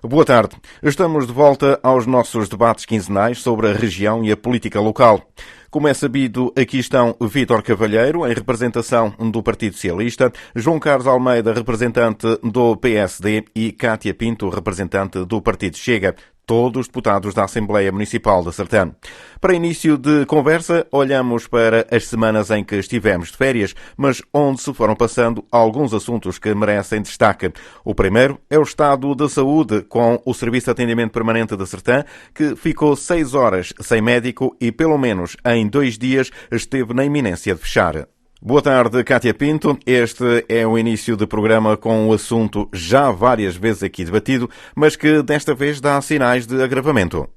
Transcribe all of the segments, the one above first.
Boa tarde. Estamos de volta aos nossos debates quinzenais sobre a região e a política local. Como é sabido, aqui estão Vítor Cavalheiro, em representação do Partido Socialista, João Carlos Almeida, representante do PSD, e Cátia Pinto, representante do Partido Chega, todos deputados da Assembleia Municipal de Sertã. Para início de conversa, olhamos para as semanas em que estivemos de férias, mas onde se foram passando alguns assuntos que merecem destaque. O primeiro é o estado de saúde, com o Serviço de Atendimento Permanente de Sertã, que ficou 6 horas sem médico e, pelo menos em 2 dias, esteve na iminência de fechar. Boa tarde, Cátia Pinto. Este é o início de programa com um assunto já várias vezes aqui debatido, mas que desta vez dá sinais de agravamento.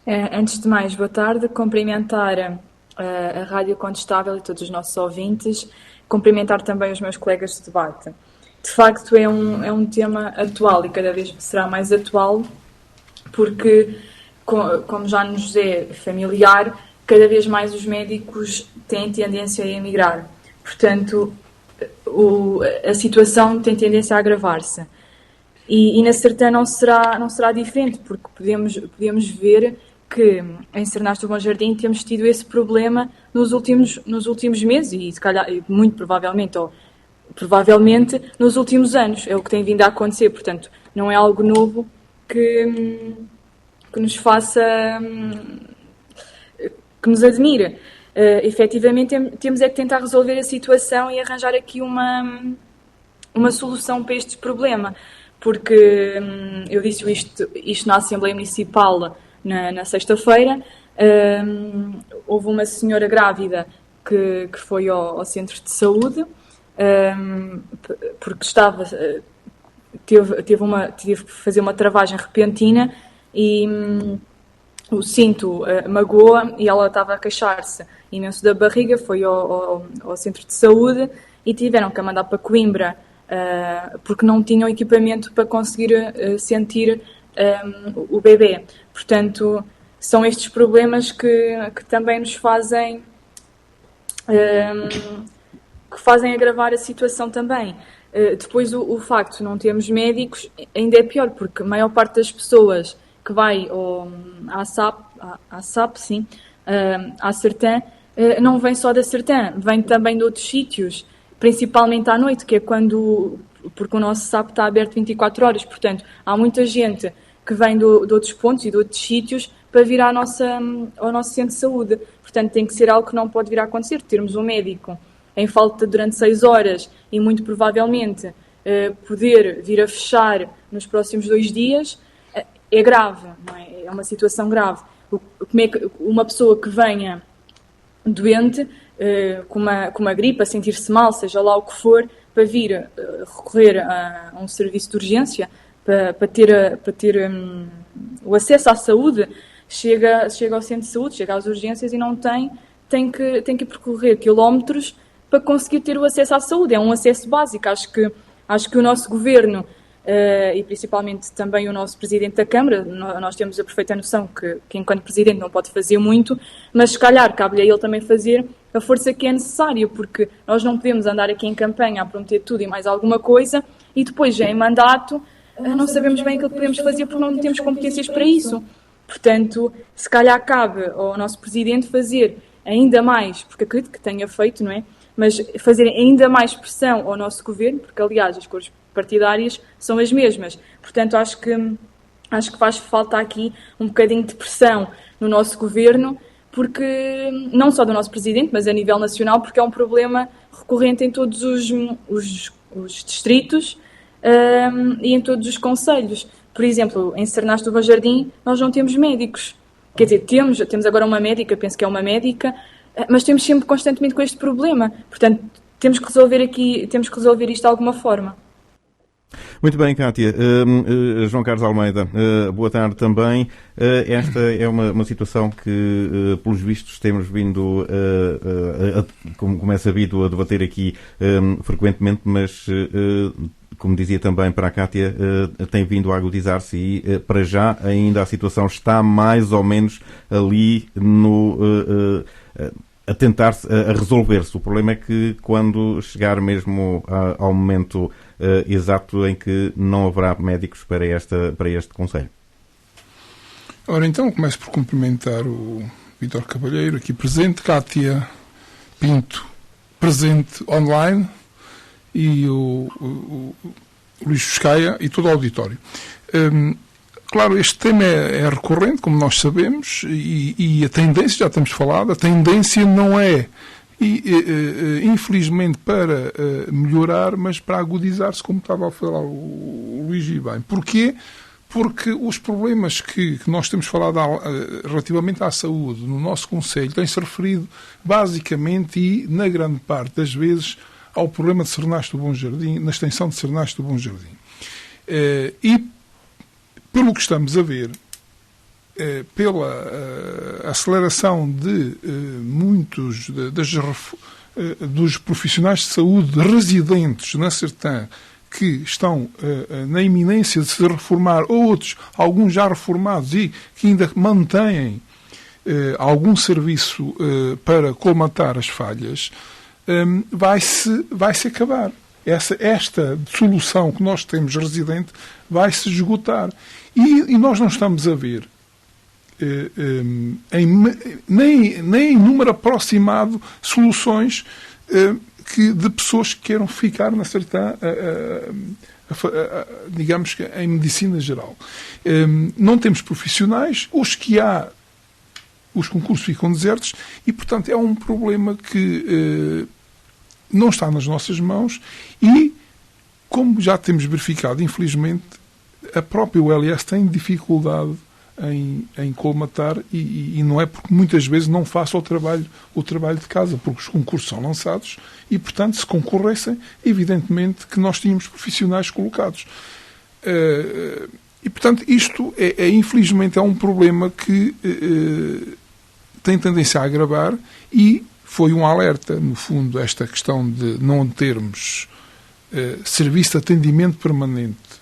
Antes de mais, boa tarde. Cumprimentar a Rádio Contestável e todos os nossos ouvintes. Cumprimentar também os meus colegas de debate. De facto, é um tema atual e cada vez será mais atual, porque, como já nos é familiar, cada vez mais os médicos têm tendência a emigrar. Portanto, a situação tem tendência a agravar-se. E na Sertã não será diferente, porque podemos ver que em Sernasto do Bom Jardim temos tido esse problema nos últimos meses e, se calhar, muito provavelmente, ou provavelmente nos últimos anos. É o que tem vindo a acontecer. Portanto, não é algo novo que nos faça... que nos admira. Efetivamente, temos é que tentar resolver a situação e arranjar aqui uma solução para este problema, porque eu disse isto na Assembleia Municipal na sexta-feira. Houve uma senhora grávida que foi ao centro de saúde, porque teve que fazer uma travagem repentina e o cinto magoa e ela estava a queixar-se imenso da barriga, foi ao centro de saúde e tiveram que a mandar para Coimbra porque não tinham equipamento para conseguir sentir o bebê. Portanto, são estes problemas que também nos fazem agravar a situação também. Depois o facto de não termos médicos ainda é pior, porque a maior parte das pessoas que vai à SAP, sim, à Sertã, não vem só da Sertã, vem também de outros sítios, principalmente à noite, que é porque o nosso SAP está aberto 24 horas, portanto, há muita gente que vem de outros pontos e de outros sítios para vir ao nosso centro de saúde. Portanto, tem que ser algo que não pode vir a acontecer, termos um médico em falta durante 6 horas e muito provavelmente poder vir a fechar nos próximos 2 dias, é grave, não é? É uma situação grave. Como é que uma pessoa que venha doente, com uma gripe, a sentir-se mal, seja lá o que for, para vir recorrer a um serviço de urgência, para ter o acesso à saúde, chega ao centro de saúde, chega às urgências e não tem que percorrer quilómetros para conseguir ter o acesso à saúde. É um acesso básico. Acho que o nosso governo, e principalmente também o nosso Presidente da Câmara, nós temos a perfeita noção que enquanto Presidente não pode fazer muito, mas se calhar cabe-lhe a ele também fazer a força que é necessária, porque nós não podemos andar aqui em campanha a prometer tudo e mais alguma coisa e depois já em mandato não sabemos bem aquilo que podemos fazer porque não temos competências para isso. Portanto, se calhar cabe ao nosso Presidente fazer ainda mais, porque acredito que tenha feito, não é? Mas fazer ainda mais pressão ao nosso governo, porque aliás as cores partidárias são as mesmas. Portanto, acho que faz falta aqui um bocadinho de pressão no nosso governo, porque não só do nosso presidente, mas a nível nacional, porque é um problema recorrente em todos os distritos e em todos os concelhos. Por exemplo, em Sernasto do Bom Jardim, nós não temos médicos. Quer dizer, temos agora uma médica, penso que é uma médica, mas temos sempre constantemente com este problema. Portanto, temos que resolver isto de alguma forma. Muito bem, Cátia. João Carlos Almeida, boa tarde também. Esta é uma situação que, pelos vistos, temos vindo, como é sabido, a debater aqui frequentemente, mas, como dizia também para a Cátia, tem vindo a agudizar-se e, para já, ainda a situação está mais ou menos ali a tentar a resolver-se. O problema é que quando chegar mesmo ao momento exato em que não haverá médicos para este conselho. Ora, então, começo por cumprimentar o Vítor Cavalheiro, aqui presente, Cátia Pinto, presente online, e o Luís Fiscaia e todo o auditório. Claro, este tema é recorrente, como nós sabemos, e a tendência, já temos falado, a tendência não é, infelizmente, para melhorar, mas para agudizar-se, como estava a falar o Luís e bem. Porquê? Porque os problemas que nós temos falado relativamente à saúde no nosso Conselho têm-se referido basicamente e, na grande parte das vezes, ao problema de Sernache do Bom Jardim, na extensão de Sernache do Bom Jardim. E, pelo que estamos a ver, pela aceleração de muitos dos profissionais de saúde residentes na Sertã, que estão na iminência de se reformar, outros, alguns já reformados e que ainda mantêm algum serviço para colmatar as falhas, vai-se acabar. Esta solução que nós temos residente vai-se esgotar. E nós não estamos a ver nem em número aproximado soluções de pessoas que queiram ficar na Sertã, digamos que em medicina geral. Não temos profissionais, os que há, os concursos ficam desertos e, portanto, é um problema que não está nas nossas mãos e, como já temos verificado, infelizmente, a própria ULS tem dificuldade em colmatar e não é porque muitas vezes não faça o trabalho de casa, porque os concursos são lançados e, portanto, se concorressem, evidentemente que nós tínhamos profissionais colocados. E, portanto, isto infelizmente é um problema que tem tendência a agravar e foi um alerta, no fundo, esta questão de não termos serviço de atendimento permanente,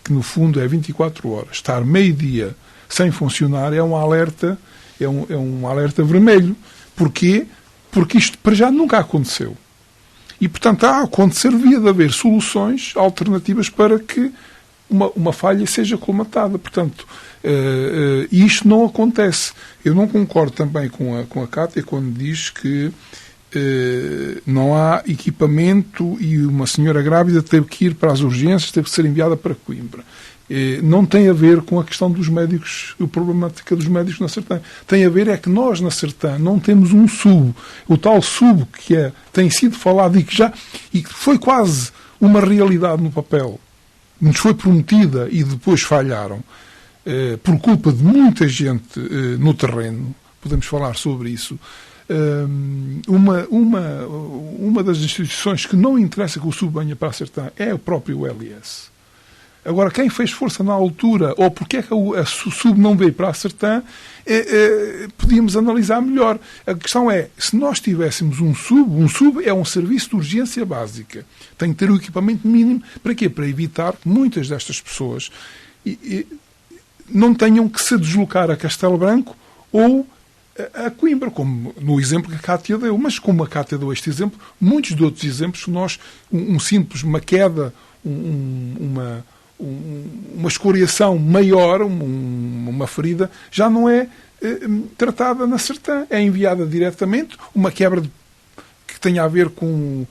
que no fundo é 24 horas, estar meio-dia sem funcionar é um alerta, é um alerta vermelho. Porquê? Porque isto para já nunca aconteceu. E, portanto, a acontecer devia de haver soluções alternativas para que uma falha seja colmatada. Portanto, isto não acontece. Eu não concordo também com a Cátia quando diz que não há equipamento e uma senhora grávida teve que ir para as urgências, teve que ser enviada para Coimbra. Não tem a ver com a questão dos médicos, a problemática dos médicos na Sertã. Tem a ver é que nós na Sertã não temos um SUB. O tal SUB que tem sido falado e que foi quase uma realidade no papel, nos foi prometida e depois falharam, por culpa de muita gente no terreno. Podemos falar sobre isso. Uma das instituições que não interessa que o SUB venha para a Sertã é o próprio LS. Agora, quem fez força na altura, ou porque é que a SUB não veio para a Sertã, podíamos analisar melhor. A questão é, se nós tivéssemos um SUB é um serviço de urgência básica. Tem que ter o equipamento mínimo. Para quê? Para evitar que muitas destas pessoas não tenham que se deslocar a Castelo Branco ou a Coimbra, como no exemplo que a Cátia deu. Mas como a Cátia deu este exemplo, muitos de outros exemplos, uma queda, uma escoriação maior, uma ferida, já não é tratada na Sertã. É enviada diretamente, uma quebra que tenha a ver com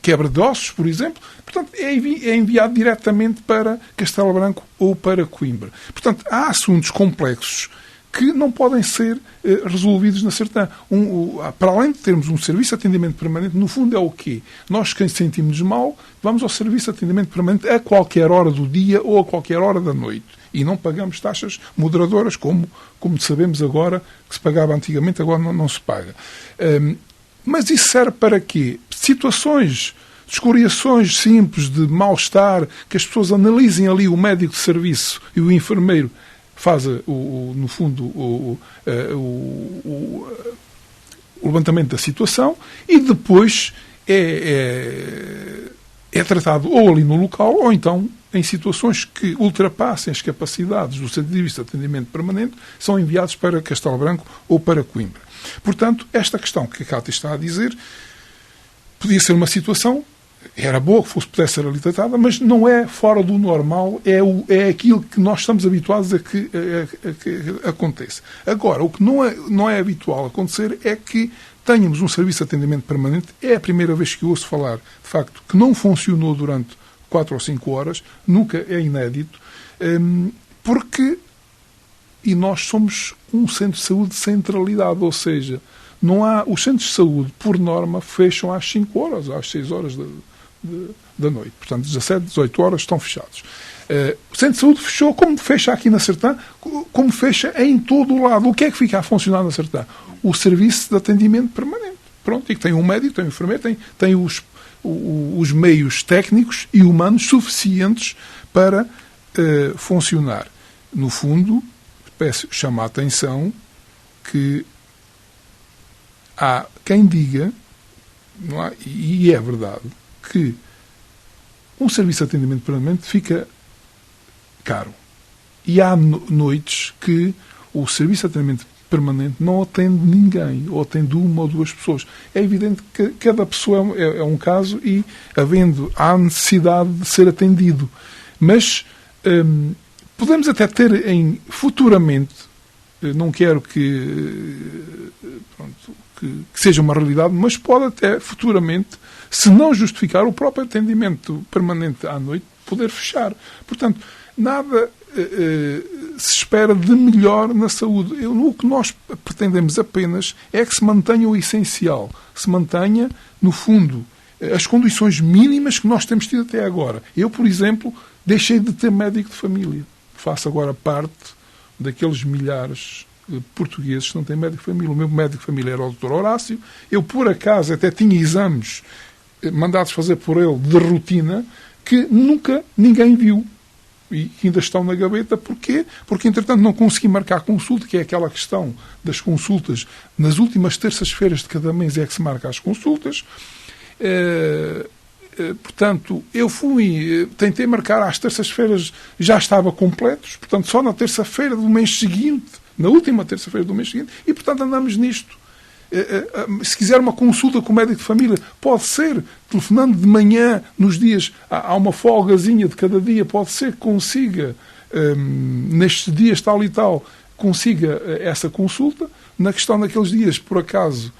quebra de ossos, por exemplo. Portanto, é enviado diretamente para Castelo Branco ou para Coimbra. Portanto, há assuntos complexos que não podem ser resolvidos na Sertã. Para além de termos um serviço de atendimento permanente, no fundo é o quê? Nós, quem sentimos mal, vamos ao serviço de atendimento permanente a qualquer hora do dia ou a qualquer hora da noite. E não pagamos taxas moderadoras, como sabemos agora, que se pagava antigamente, agora não se paga. Mas isso serve para quê? Situações, escoriações simples de mal-estar, que as pessoas analisem ali o médico de serviço e o enfermeiro faz, no fundo, o levantamento da situação e depois é tratado ou ali no local ou então em situações que ultrapassem as capacidades do serviço de atendimento permanente, são enviados para Castelo Branco ou para Coimbra. Portanto, esta questão que a Cátia está a dizer podia ser uma situação, era boa que pudesse ser ali tratada, mas não é fora do normal, é aquilo que nós estamos habituados a que aconteça. Agora, o que não é habitual acontecer é que tenhamos um serviço de atendimento permanente. É a primeira vez que eu ouço falar, de facto, que não funcionou durante 4 ou 5 horas, nunca é inédito, e nós somos um centro de saúde de centralidade, ou seja, os centros de saúde, por norma, fecham às 5 horas, às 6 horas da noite. Portanto, 17, 18 horas estão fechados. O centro de saúde fechou, como fecha aqui na Sertã, como fecha em todo o lado. O que é que fica a funcionar na Sertã? O serviço de atendimento permanente. Pronto, e que tem um médico, tem um enfermeiro, tem os meios técnicos e humanos suficientes para funcionar. No fundo, peço chamar a atenção que há quem diga, não há, e é verdade, que um serviço de atendimento permanente fica caro. E há noites que o serviço de atendimento permanente não atende ninguém, ou atende 1 ou 2 pessoas. É evidente que cada pessoa é um caso e há necessidade de ser atendido. Mas podemos até ter futuramente, não quero que seja uma realidade, mas pode até futuramente, se não justificar o próprio atendimento permanente à noite, poder fechar. Portanto, nada se espera de melhor na saúde. O que nós pretendemos apenas é que se mantenha o essencial, se mantenha, no fundo, as condições mínimas que nós temos tido até agora. Eu, por exemplo, deixei de ter médico de família. Faço agora parte daqueles milhares portugueses que não têm médico de família. O meu médico de família era o Dr. Horácio. Eu, por acaso, até tinha exames mandados fazer por ele de rotina que nunca ninguém viu e que ainda estão na gaveta. Porquê? Porque, entretanto, não consegui marcar consulta, que é aquela questão das consultas. Nas últimas terças-feiras de cada mês é que se marca as consultas. Portanto, eu tentei marcar às terças-feiras, já estava completos, portanto, só na terça-feira do mês seguinte, na última terça-feira do mês seguinte, e, portanto, andamos nisto. Se quiser uma consulta com o médico de família, pode ser, telefonando de manhã, nos dias, há uma folgazinha de cada dia, pode ser que consiga, nestes dias tal e tal, consiga essa consulta. Na questão daqueles dias, por acaso,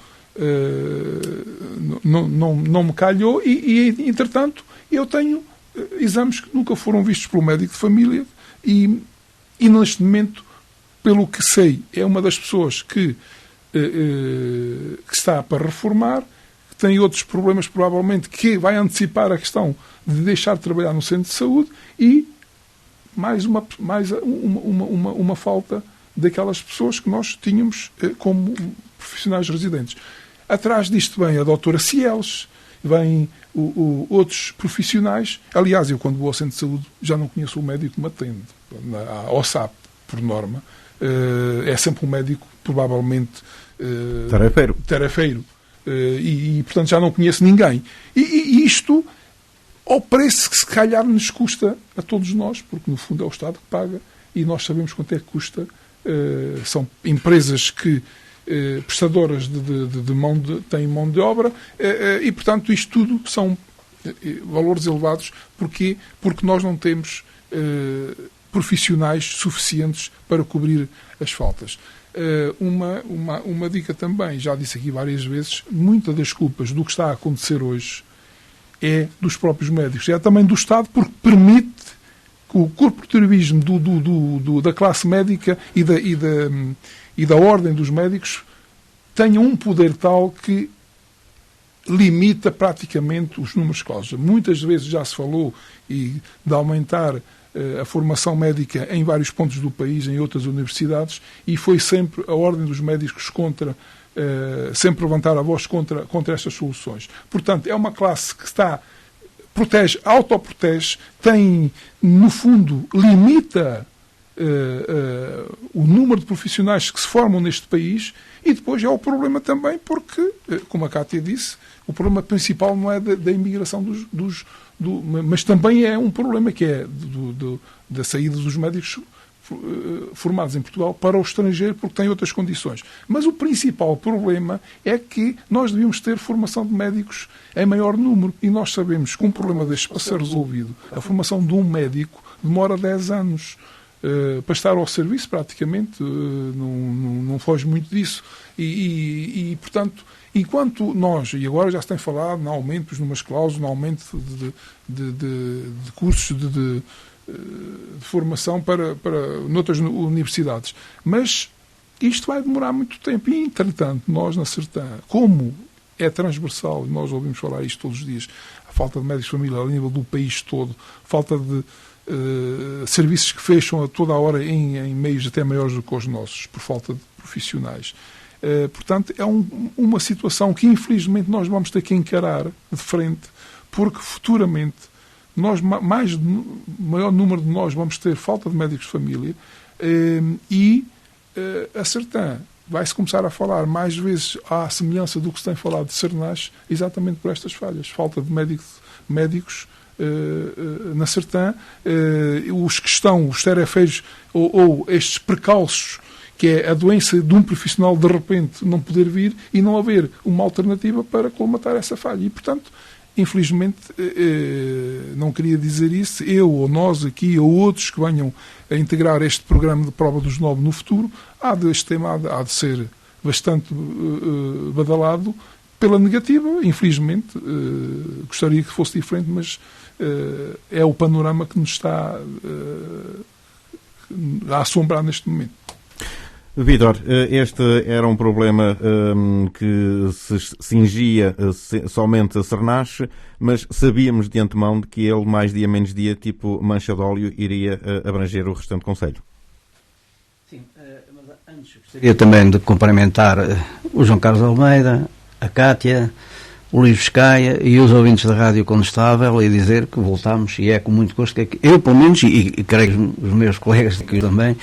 não me calhou e, entretanto, eu tenho exames que nunca foram vistos pelo médico de família e neste momento, pelo que sei, é uma das pessoas que está para reformar, que tem outros problemas, provavelmente, que vai antecipar a questão de deixar de trabalhar no centro de saúde e mais uma falta daquelas pessoas que nós tínhamos como profissionais residentes. Atrás disto vem a doutora Cieles, vêm outros profissionais. Aliás, eu quando vou ao centro de saúde já não conheço o médico que me atende. Ao SAP, por norma, é sempre um médico, provavelmente, tarefeiro. E, portanto, já não conheço ninguém. E isto, ao preço que se calhar nos custa a todos nós, porque no fundo é o Estado que paga e nós sabemos quanto é que custa. São empresas que prestadoras têm mão de obra e, portanto, isto tudo são valores elevados. Porquê? Porque nós não temos profissionais suficientes para cobrir as faltas. Uma dica também, já disse aqui várias vezes, muitas das culpas do que está a acontecer hoje é dos próprios médicos. É também do Estado, porque permite que o corporativismo da classe médica e da ordem dos médicos tenha um poder tal que limita praticamente os números de causas. Muitas vezes já se falou de aumentar a formação médica em vários pontos do país, em outras universidades, e foi sempre a ordem dos médicos sempre levantar a voz contra estas soluções. Portanto, é uma classe que autoprotege, tem, no fundo, limita o número de profissionais que se formam neste país, e depois é o problema também porque, como a Cátia disse, o problema principal não é da imigração mas também é um problema que é da saída dos médicos formados em Portugal para o estrangeiro porque têm outras condições. Mas o principal problema é que nós devíamos ter formação de médicos em maior número e nós sabemos que um problema deste para ser resolvido, a formação de um médico demora 10 anos. Para estar ao serviço, praticamente, não foge muito disso. E, portanto, enquanto nós, e agora já se tem falado em aumentos numas cláusulas, em aumento de cursos de formação para noutras universidades, mas isto vai demorar muito tempo. E, entretanto, nós na Sertã, como é transversal, e nós ouvimos falar isto todos os dias, a falta de médicos de família a nível do país todo, falta de serviços que fecham a toda a hora em meios até maiores do que os nossos, por falta de profissionais. Portanto, é uma situação que infelizmente nós vamos ter que encarar de frente, porque futuramente maior número de nós vamos ter falta de médicos de família e a Sertã vai-se começar a falar mais vezes à semelhança do que se tem falado de Sernás, exatamente por estas falhas. Falta de médicos na Sertã, os terefeiros ou estes precalços, que é a doença de um profissional de repente não poder vir e não haver uma alternativa para colmatar essa falha. E, portanto, infelizmente, não queria dizer isso, eu ou nós aqui ou outros que venham a integrar este programa de prova dos 9 no futuro, este tema há de ser bastante badalado pela negativa. Infelizmente, gostaria que fosse diferente, mas é o panorama que nos está a assombrar neste momento. Vítor, este era um problema que se cingia somente a Sernás, mas sabíamos de antemão de que ele, mais dia menos dia, tipo mancha de óleo, iria abranger o restante concelho. Sim, mas antes gostaria também de cumprimentar o João Carlos Almeida, a Cátia, o Luís Biscaia e os ouvintes da Rádio Condestável, e dizer que voltamos, e é com muito gosto que eu, pelo menos, e creio os meus colegas aqui também,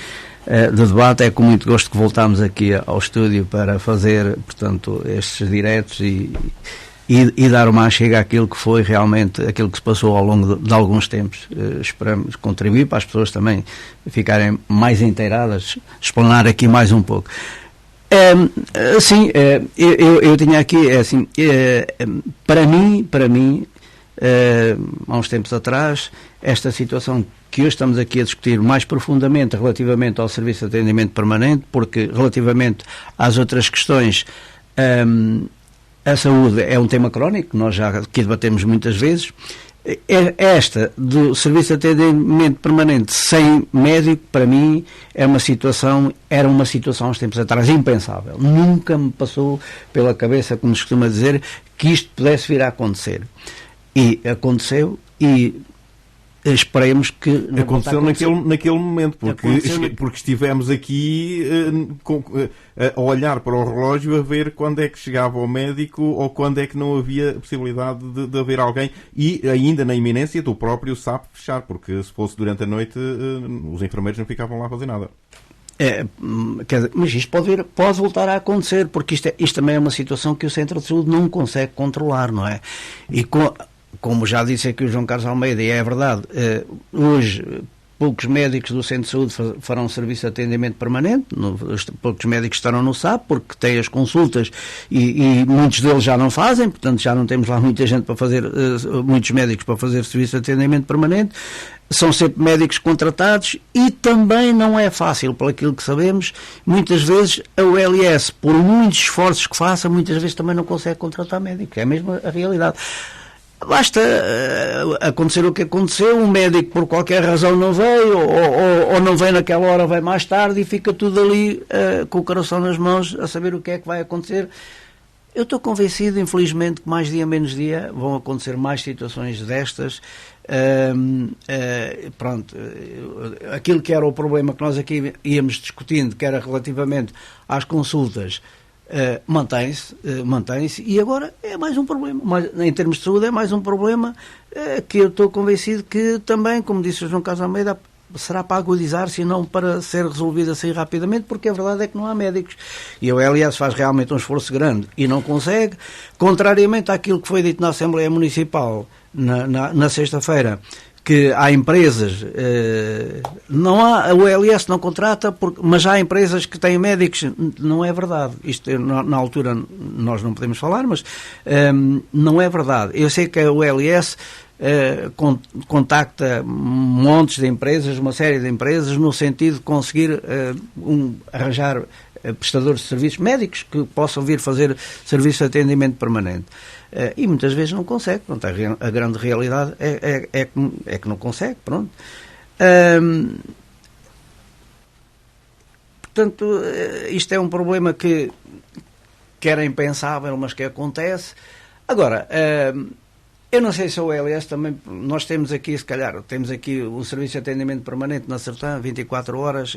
de debate, é com muito gosto que voltamos aqui ao estúdio para fazer, portanto, estes diretos e dar uma chega àquilo que foi realmente, aquilo que se passou ao longo de alguns tempos. Esperamos contribuir para as pessoas também ficarem mais inteiradas, explanar aqui mais um pouco. Sim, eu tinha aqui, para mim, há uns tempos atrás, esta situação que hoje estamos aqui a discutir mais profundamente relativamente ao Serviço de Atendimento Permanente, porque relativamente às outras questões, a saúde é um tema crónico, nós já aqui debatemos muitas vezes. Esta do Serviço de Atendimento Permanente sem médico, para mim, era uma situação há uns tempos atrás impensável. Nunca me passou pela cabeça, como se costuma dizer, que isto pudesse vir a acontecer. E aconteceu, e esperemos que não aconteceu naquele momento, porque estivemos aqui a olhar para o relógio a ver quando é que chegava o médico ou quando é que não havia possibilidade de haver alguém, e ainda na iminência do próprio SAP fechar, porque se fosse durante a noite os enfermeiros não ficavam lá a fazer nada. Mas isto pode voltar a acontecer, porque isto também é uma situação que o Centro de Saúde não consegue controlar, não é? E como já disse aqui o João Carlos Almeida, e é verdade, hoje poucos médicos do Centro de Saúde farão serviço de atendimento permanente, poucos médicos estarão no SAP, porque têm as consultas e muitos deles já não fazem, portanto já não temos lá muita gente para fazer, muitos médicos para fazer serviço de atendimento permanente, são sempre médicos contratados, e também não é fácil, por aquilo que sabemos, muitas vezes a OLS, por muitos esforços que faça, muitas vezes também não consegue contratar médicos, é mesmo a realidade. Basta acontecer o que aconteceu, um médico por qualquer razão não veio, ou não vem naquela hora, vai mais tarde, e fica tudo ali com o coração nas mãos a saber o que é que vai acontecer. Eu estou convencido, infelizmente, que mais dia menos dia vão acontecer mais situações destas. Pronto, aquilo que era o problema que nós aqui íamos discutindo, que era relativamente às consultas, mantém-se, e agora é mais um problema, em termos de saúde é mais um problema que eu estou convencido que também, como disse o João Carlos Almeida, será para agudizar-se e não para ser resolvido assim rapidamente, porque a verdade é que não há médicos. E a OLS faz realmente um esforço grande e não consegue, contrariamente àquilo que foi dito na Assembleia Municipal na sexta-feira, que há empresas, não há, a OLS não contrata, mas há empresas que têm médicos. Não é verdade. Isto, na altura, nós não podemos falar, mas não é verdade. Eu sei que a OLS contacta montes de empresas, uma série de empresas, no sentido de conseguir arranjar prestadores de serviços médicos que possam vir fazer serviço de atendimento permanente. E muitas vezes não consegue. Pronto, a grande realidade é que não consegue. Pronto. Portanto, isto é um problema que era impensável, mas que acontece. Agora, eu não sei se a OLS também, nós temos aqui, se calhar, temos aqui um serviço de atendimento permanente na Sertã, 24 horas,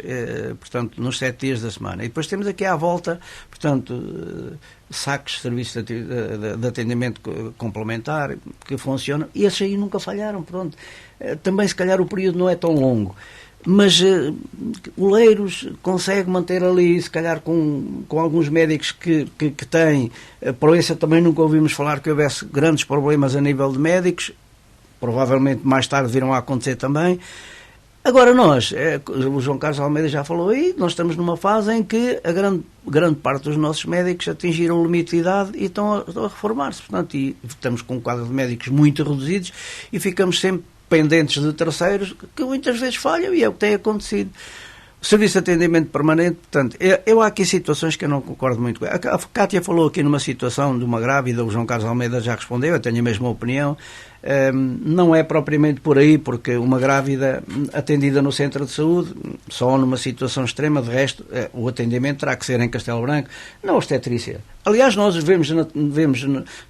portanto, nos 7 dias da semana. E depois temos aqui à volta, portanto, sacos de serviço de atendimento complementar que funcionam, e esses aí nunca falharam, pronto. Também, se calhar, o período não é tão longo. Mas Oleiros consegue manter ali, se calhar com alguns médicos que têm. Proença também nunca ouvimos falar que houvesse grandes problemas a nível de médicos, provavelmente mais tarde virão a acontecer também. Agora nós, o João Carlos Almeida já falou aí, nós estamos numa fase em que a grande parte dos nossos médicos atingiram o limite de idade e estão a reformar-se, portanto, e estamos com um quadro de médicos muito reduzidos e ficamos sempre pendentes de terceiros que muitas vezes falham, e é o que tem acontecido. O serviço de atendimento permanente, portanto, há aqui situações que eu não concordo muito. A Cátia falou aqui numa situação de uma grávida, o João Carlos Almeida já respondeu, eu tenho a mesma opinião. Não é propriamente por aí, porque uma grávida atendida no centro de saúde, só numa situação extrema, de resto, o atendimento terá que ser em Castelo Branco, na obstetrícia. Aliás, nós vemos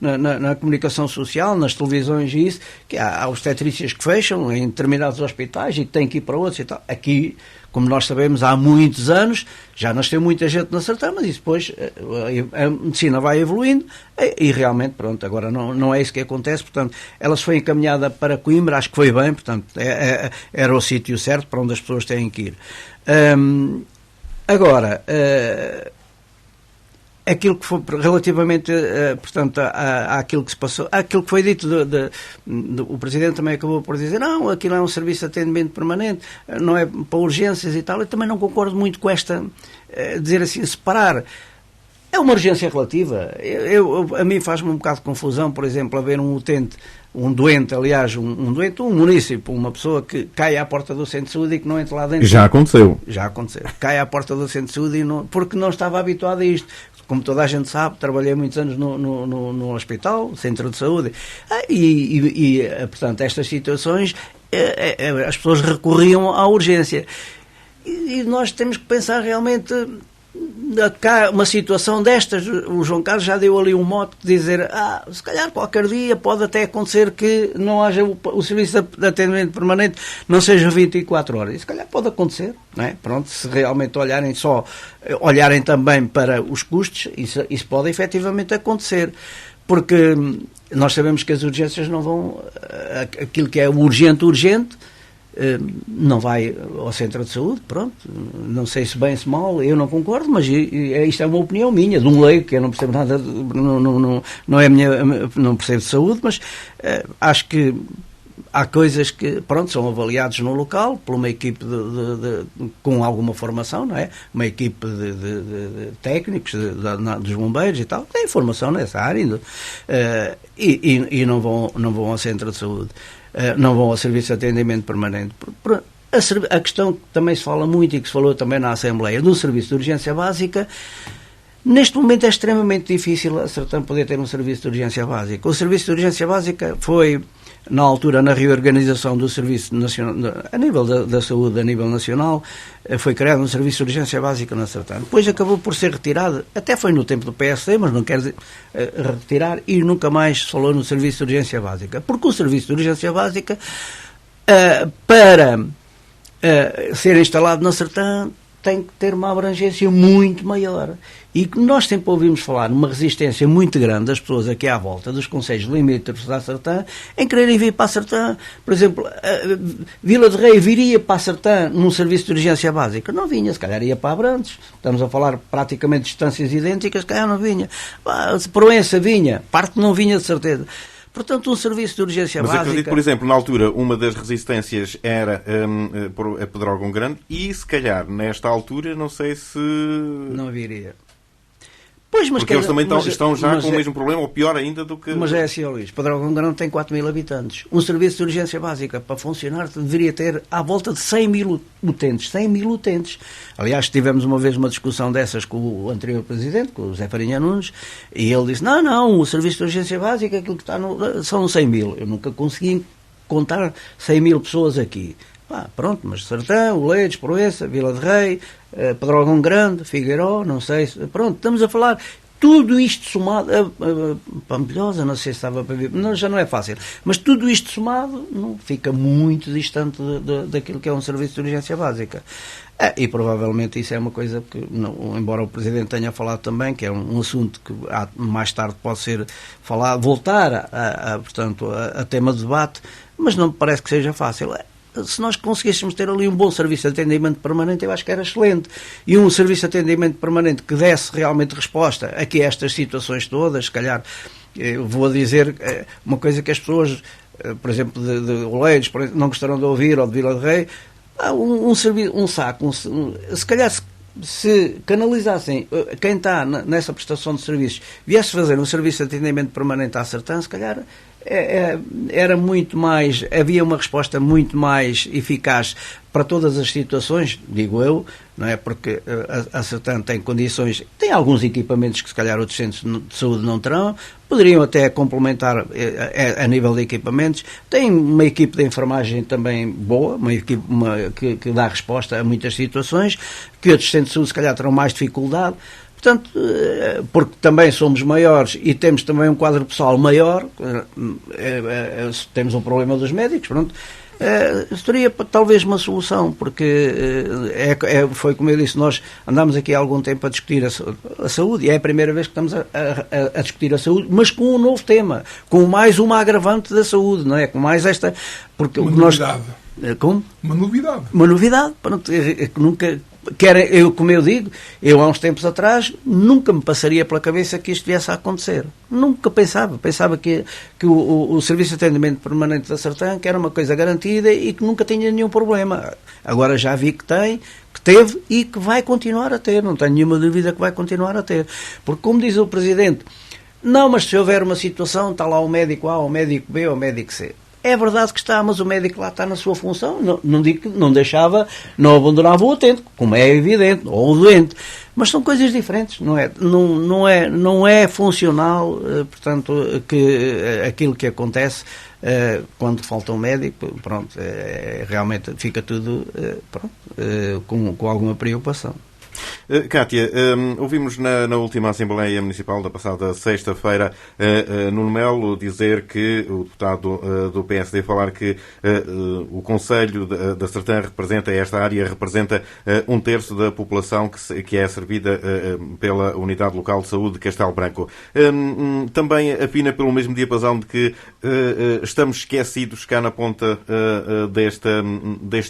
na comunicação social, nas televisões e isso, que há obstetrícias que fecham em determinados hospitais e que têm que ir para outros e tal. Aqui, como nós sabemos, há muitos anos, já nasceu muita gente na Sertã, mas isso depois a medicina vai evoluindo e realmente, pronto, agora não é isso que acontece, portanto, ela se foi encaminhada para Coimbra, acho que foi bem, portanto, era o sítio certo para onde as pessoas têm que ir. Agora, aquilo que foi relativamente, portanto, àquilo que se passou, àquilo que foi dito, o Presidente também acabou por dizer, não, aquilo é um serviço de atendimento permanente, não é para urgências e tal. Eu também não concordo muito com esta, dizer assim, separar. É uma urgência relativa. A mim faz-me um bocado de confusão, por exemplo, haver um doente, um munícipe, uma pessoa que cai à porta do centro de saúde e que não entra lá dentro. Já aconteceu. Cai à porta do centro de saúde porque não estava habituado a isto. Como toda a gente sabe, trabalhei muitos anos no hospital, centro de saúde, portanto, estas situações, as pessoas recorriam à urgência. E nós temos que pensar realmente, uma situação destas, o João Carlos já deu ali um mote de dizer, se calhar qualquer dia pode até acontecer que não haja o serviço de atendimento permanente, não seja 24 horas. E se calhar pode acontecer, não é? Pronto, se realmente olharem também para os custos, isso pode efetivamente acontecer. Porque nós sabemos que as urgências não vão, aquilo que é urgente, não vai ao centro de saúde, pronto, não sei se bem se mal, eu não concordo, mas isto é uma opinião minha, de um leigo, que eu não percebo nada, não é minha, não percebo de saúde, mas acho que há coisas que, pronto, são avaliados no local por uma equipe com alguma formação, não é? Uma equipe de técnicos, dos bombeiros e tal, que tem formação nessa área, e não vão ao centro de saúde. Não vão ao serviço de atendimento permanente. A questão que também se fala muito e que se falou também na Assembleia do serviço de urgência básica, neste momento é extremamente difícil a Sertã poder ter um serviço de urgência básica. O serviço de urgência básica foi, na altura, na reorganização do Serviço Nacional, a nível da saúde, a nível nacional, foi criado um serviço de urgência básica na Sertã. Depois acabou por ser retirado, até foi no tempo do PSD, mas não quer dizer retirar, e nunca mais se falou no serviço de urgência básica. Porque o serviço de urgência básica, para ser instalado na Sertã, tem que ter uma abrangência muito maior. E nós sempre ouvimos falar numa resistência muito grande das pessoas aqui à volta, dos concelhos limítrofes da Sertã, em quererem vir para a Sertã. Por exemplo, Vila de Rei viria para a Sertã num serviço de urgência básica? Não vinha, se calhar ia para Abrantes. Estamos a falar praticamente de distâncias idênticas, se calhar não vinha. Proença vinha, parte não vinha de certeza. Portanto, um serviço de urgência básica... Mas acredito, por exemplo, na altura, uma das resistências era a Pedrógão Grande e, se calhar, nesta altura, não sei se... Não viria. Pois, mas porque eles também estão já com o mesmo problema, ou pior ainda do que... Mas é assim, Luís, Pedrógão Grande tem 4.000 habitantes. Um serviço de urgência básica, para funcionar, deveria ter à volta de 100.000 utentes. 100.000 utentes. Aliás, tivemos uma vez uma discussão dessas com o anterior presidente, com o Zé Farinha Nunes, e ele disse, não, o serviço de urgência básica, aquilo que está são 100.000. Eu nunca consegui contar 100.000 pessoas aqui. Pronto, mas Sertão, Oleiros, Proença, Vila de Rei, Pedrógão Grande, Figueiró, não sei, pronto, estamos a falar, tudo isto somado, Pampilhosa, não sei se estava para ver, já não é fácil, mas tudo isto somado não fica muito distante daquilo que é um serviço de urgência básica. E provavelmente isso é uma coisa que, não, embora o Presidente tenha falado também, que é um assunto que mais tarde pode ser falado, voltar portanto, a tema de debate, mas não me parece que seja fácil. Se nós conseguíssemos ter ali um bom serviço de atendimento permanente, eu acho que era excelente. E um serviço de atendimento permanente que desse realmente resposta aqui a estas situações todas, se calhar, eu vou dizer uma coisa que as pessoas, por exemplo, de Oleiros, não gostarão de ouvir, ou de Vila de Rei, se calhar se canalizassem quem está nessa prestação de serviços, viesse fazer um serviço de atendimento permanente à Sertã, se calhar era muito mais, havia uma resposta muito mais eficaz para todas as situações, digo eu, não é? Porque a Sertã tem condições, tem alguns equipamentos que se calhar outros centros de saúde não terão, poderiam até complementar a nível de equipamentos, tem uma equipe de enfermagem também boa, uma equipe que dá resposta a muitas situações, que outros centros de saúde se calhar terão mais dificuldade. Portanto, porque também somos maiores e temos também um quadro pessoal maior, temos um problema dos médicos, pronto, seria talvez uma solução, porque foi como eu disse, nós andamos aqui há algum tempo a discutir a saúde, e é a primeira vez que estamos a discutir a saúde, mas com um novo tema, com mais uma agravante da saúde, não é? Com mais esta... Porque uma novidade. Como? Uma novidade. Uma novidade, pronto, nunca... como eu digo, eu há uns tempos atrás nunca me passaria pela cabeça que isto viesse a acontecer. Nunca pensava que o Serviço de Atendimento Permanente da Sertã, que era uma coisa garantida e que nunca tinha nenhum problema. Agora já vi que teve e que vai continuar a ter, não tenho nenhuma dúvida que vai continuar a ter. Porque, como diz o Presidente, não, mas se houver uma situação, está lá o médico A, o médico B ou o médico C. É verdade que está, mas o médico lá está na sua função, não digo que não deixava, não abandonava o utente, como é evidente, ou o doente, mas são coisas diferentes, não é funcional, portanto, que aquilo que acontece quando falta um médico, pronto, realmente fica tudo com alguma preocupação. Cátia, ouvimos na última Assembleia Municipal da passada sexta-feira Nuno Melo dizer que, o deputado do PSD, falar que o Conselho da Sertã representa, esta área representa 1/3 da população que é servida pela Unidade Local de Saúde de Castelo Branco. Também afina pelo mesmo diapasão de que estamos esquecidos cá na ponta deste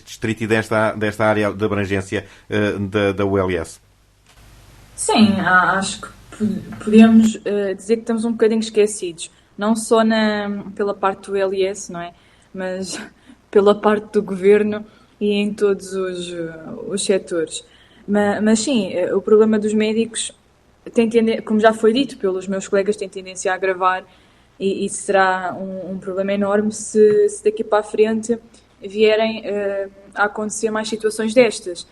distrito e desta área de abrangência da ULS. Sim, acho que podemos dizer que estamos um bocadinho esquecidos, não só pela parte do LS, não é? Mas pela parte do governo e em todos os setores. Mas sim, o problema dos médicos, como já foi dito pelos meus colegas, tem tendência a agravar e será um problema enorme se daqui para a frente vierem a acontecer mais situações destas.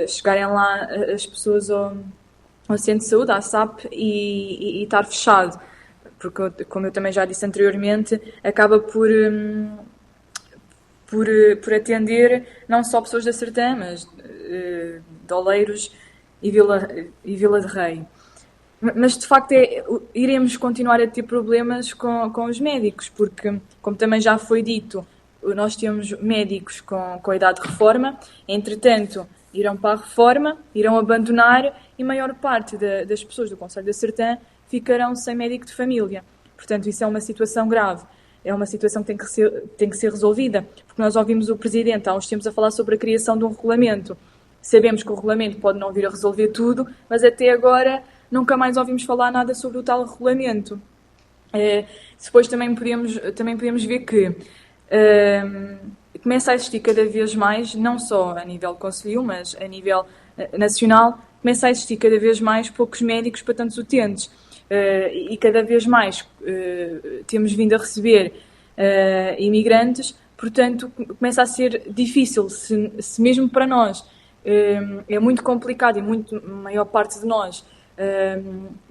Chegarem lá as pessoas ao centro de saúde, à SAP, e estar fechado, porque, como eu também já disse anteriormente, acaba por atender não só pessoas da Sertã, mas de Oleiros e Vila de Rei. Mas, de facto, iremos continuar a ter problemas com os médicos, porque, como também já foi dito, nós temos médicos com a idade de reforma, entretanto, irão para a reforma, irão abandonar e a maior parte das pessoas do Concelho da Sertã ficarão sem médico de família. Portanto, isso é uma situação grave. É uma situação que tem que ser resolvida, porque nós ouvimos o Presidente há uns tempos a falar sobre a criação de um regulamento. Sabemos que o regulamento pode não vir a resolver tudo, mas até agora nunca mais ouvimos falar nada sobre o tal regulamento. Depois também podemos ver que começa a existir cada vez mais, não só a nível concelhio, mas a nível nacional, começa a existir cada vez mais poucos médicos para tantos utentes. E cada vez mais temos vindo a receber imigrantes, portanto começa a ser difícil, se mesmo para nós é muito complicado e a maior parte de nós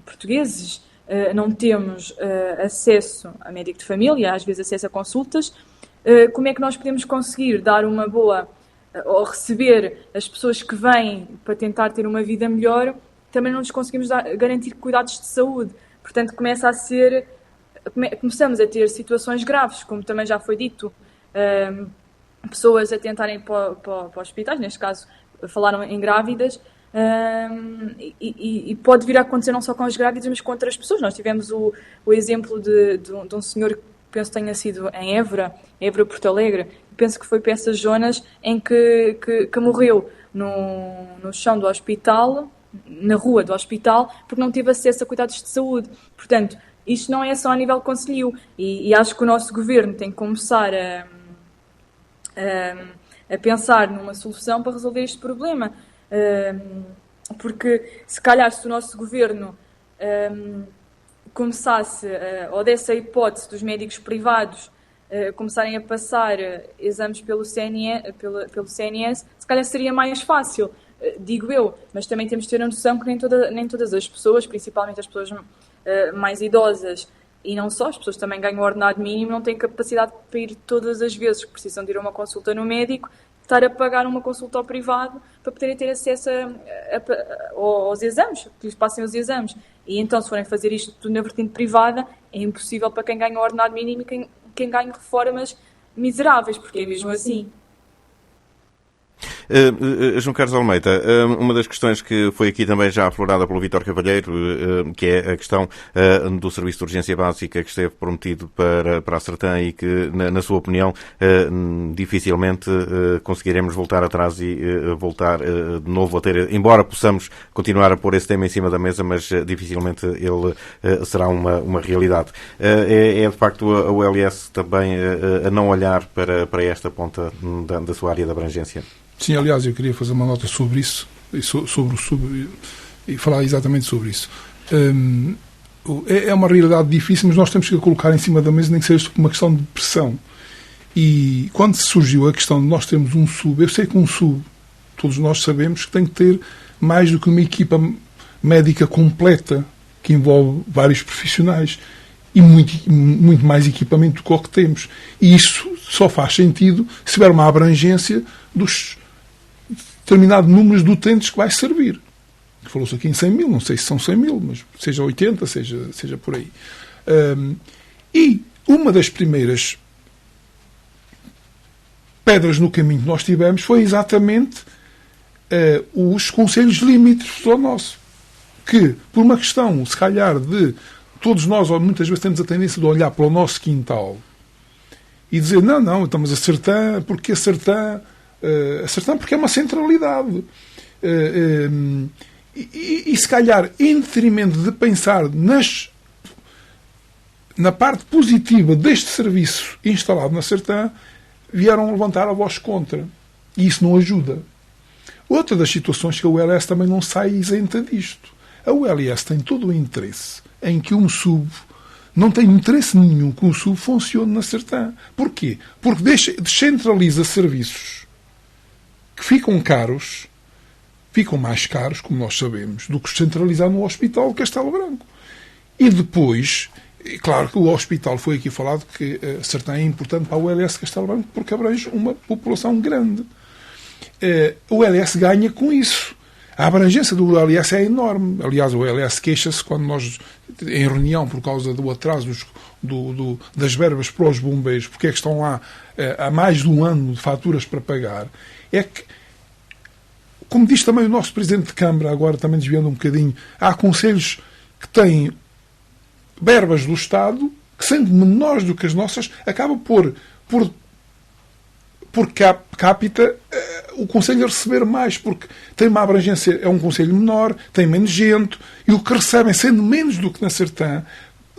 portugueses não temos acesso a médico de família, às vezes acesso a consultas, como é que nós podemos conseguir dar uma boa, ou receber as pessoas que vêm para tentar ter uma vida melhor, também não lhes conseguimos garantir cuidados de saúde. Portanto, começamos a ter situações graves, como também já foi dito, pessoas a tentarem ir para hospitais, neste caso falaram em grávidas, e pode vir a acontecer não só com as grávidas, mas com outras pessoas. Nós tivemos o exemplo de um senhor que penso que tenha sido em Évora, Porto Alegre, penso que foi para essas zonas em que morreu no chão do hospital, na rua do hospital, porque não teve acesso a cuidados de saúde. Portanto, isto não é só a nível concelhio, e acho que o nosso governo tem que começar a pensar numa solução para resolver este problema, porque se calhar se o nosso governo começasse, ou desse a hipótese dos médicos privados começarem a passar exames pelo CNS, se calhar seria mais fácil, digo eu, mas também temos de ter a noção que nem todas as pessoas, principalmente as pessoas mais idosas, e não só, as pessoas também ganham o ordenado mínimo, não têm capacidade para ir todas as vezes que precisam de ir a uma consulta no médico, estar a pagar uma consulta ao privado para poderem ter acesso aos exames, que lhes passem os exames. E então, se forem fazer isto tudo na vertente privada, é impossível para quem ganha o ordenado mínimo e quem ganha reformas miseráveis, porque é mesmo assim. João Carlos Almeida, uma das questões que foi aqui também já aflorada pelo Vítor Cavalheiro, que é a questão do serviço de urgência básica que esteve prometido para a Sertã e que, na sua opinião, dificilmente conseguiremos voltar atrás e voltar de novo a ter, embora possamos continuar a pôr esse tema em cima da mesa, mas dificilmente ele será uma realidade. É de facto a ULS também a não olhar para esta ponta da sua área de abrangência? Sim, aliás, eu queria fazer uma nota sobre isso e falar exatamente sobre isso. É uma realidade difícil, mas nós temos que a colocar em cima da mesa, nem que seja uma questão de pressão. E quando surgiu a questão de nós termos um SUB, eu sei que um SUB, todos nós sabemos que tem que ter mais do que uma equipa médica completa, que envolve vários profissionais e muito mais equipamento do que o que temos. E isso só faz sentido se tiver uma abrangência dos determinado número de utentes que vai servir. Falou-se aqui em 100 mil, não sei se são 100 mil, mas seja 80, seja por aí. E uma das primeiras pedras no caminho que nós tivemos foi exatamente os conselhos limítrofes ao nosso. Que, por uma questão, se calhar, de todos nós, ou muitas vezes temos a tendência de olhar para o nosso quintal e dizer, não, estamos a Sertã, porque a Sertã porque é uma centralidade. E se calhar, em detrimento de pensar na parte positiva deste serviço instalado na Sertã, vieram levantar a voz contra. E isso não ajuda. Outra das situações que a ULS também não sai isenta disto. A ULS tem todo o interesse em que um SUB não tem interesse nenhum que um SUB funcione na Sertã. Porquê? Porque descentraliza serviços que ficam mais caros, como nós sabemos, do que centralizar no Hospital de Castelo Branco. E depois, claro que o hospital foi aqui falado que a Sertã é importante para a ULS de Castelo Branco porque abrange uma população grande. A ULS ganha com isso. A abrangência do ULS é enorme. Aliás, o ULS queixa-se quando nós, em reunião, por causa do atraso das verbas para os bombeiros, porque é que estão lá há mais de um ano de faturas para pagar, é que como diz também o nosso Presidente de Câmara, agora também desviando um bocadinho, há conselhos que têm verbas do Estado que, sendo menores do que as nossas, acaba por capita o Conselho a receber mais, porque tem uma abrangência, é um Conselho menor, tem menos gente, e o que recebem, sendo menos do que na Sertã,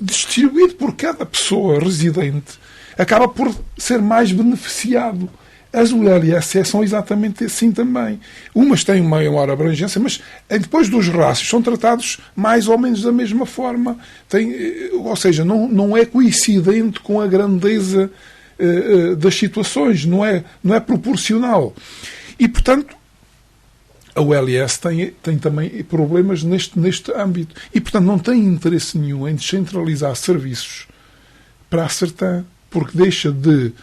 distribuído por cada pessoa residente, acaba por ser mais beneficiado. As ULSS são exatamente assim também. Umas têm uma maior abrangência, mas depois dos rácios são tratados mais ou menos da mesma forma. Ou seja, não é coincidente com a grandeza das situações, não é proporcional. E, portanto, a ULS tem também problemas neste âmbito. E, portanto, não tem interesse nenhum em descentralizar serviços para a Sertã, porque deixa de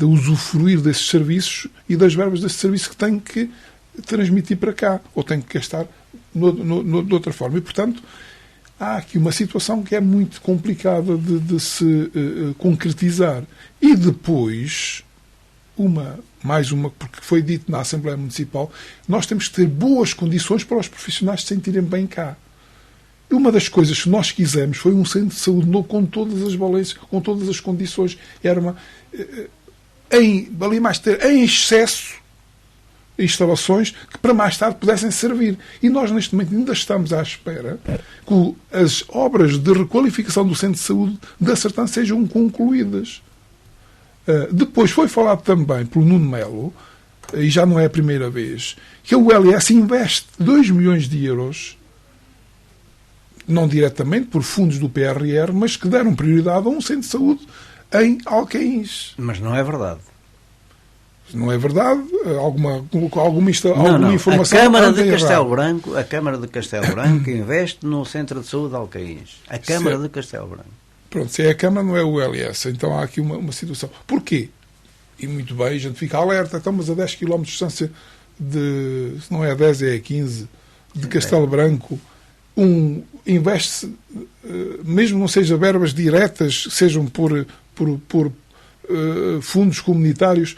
usufruir desses serviços e das verbas desses serviços que tem que transmitir para cá, ou tem que gastar de outra forma. E, portanto, há aqui uma situação que é muito complicada de se concretizar. E depois, mais uma, porque foi dito na Assembleia Municipal, nós temos que ter boas condições para os profissionais se sentirem bem cá. E uma das coisas que nós quisemos foi um centro de saúde novo com todas as valências, com todas as condições. Era ali mais ter em excesso instalações que para mais tarde pudessem servir. E nós neste momento ainda estamos à espera que as obras de requalificação do centro de saúde da Sertã sejam concluídas. Depois foi falado também pelo Nuno Melo, e já não é a primeira vez, que a ULS investe 2 milhões de euros, não diretamente por fundos do PRR, mas que deram prioridade a um centro de saúde em Alcaíns. Mas não é verdade. Não é verdade? Alguma informação? A Câmara de Castelo Branco investe no Centro de Saúde de Alcaíns. A Câmara de Castelo Branco. Pronto, se é a Câmara, não é o ULS. Então há aqui uma situação. Porquê? E muito bem, a gente fica alerta. Então, mas a 10 km de distância se não é a 10, é a 15, de Castelo Branco, investe-se, mesmo não seja verbas diretas, sejam por fundos comunitários,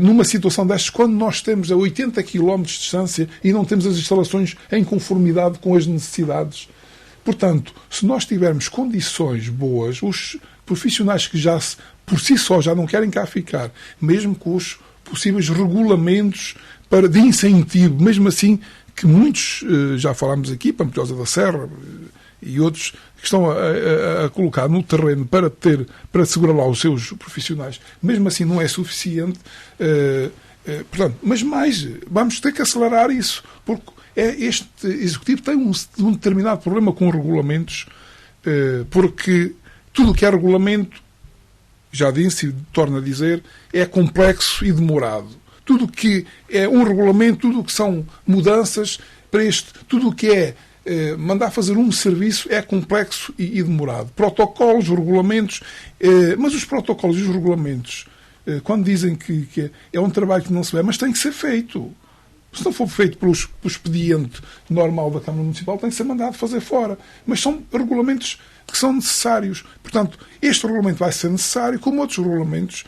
numa situação destas, quando nós temos a 80 km de distância e não temos as instalações em conformidade com as necessidades. Portanto, se nós tivermos condições boas, os profissionais que por si só já não querem cá ficar, mesmo com os possíveis regulamentos de incentivo, mesmo assim, que muitos, já falámos aqui, Pampilhosa da Serra e outros, que estão a colocar no terreno para segurar lá os seus profissionais, mesmo assim não é suficiente. Portanto, mas mais, vamos ter que acelerar isso, porque este Executivo tem um determinado problema com regulamentos, porque tudo o que é regulamento, já disse e torno a dizer, é complexo e demorado. Tudo o que é um regulamento, tudo o que são mudanças para tudo o que é mandar fazer um serviço é complexo e demorado. Protocolos, regulamentos, mas os protocolos e os regulamentos, quando dizem que é um trabalho que não se vê, mas tem que ser feito. Se não for feito pelo expediente normal da Câmara Municipal, tem que ser mandado fazer fora. Mas são regulamentos que são necessários. Portanto, este regulamento vai ser necessário, como outros regulamentos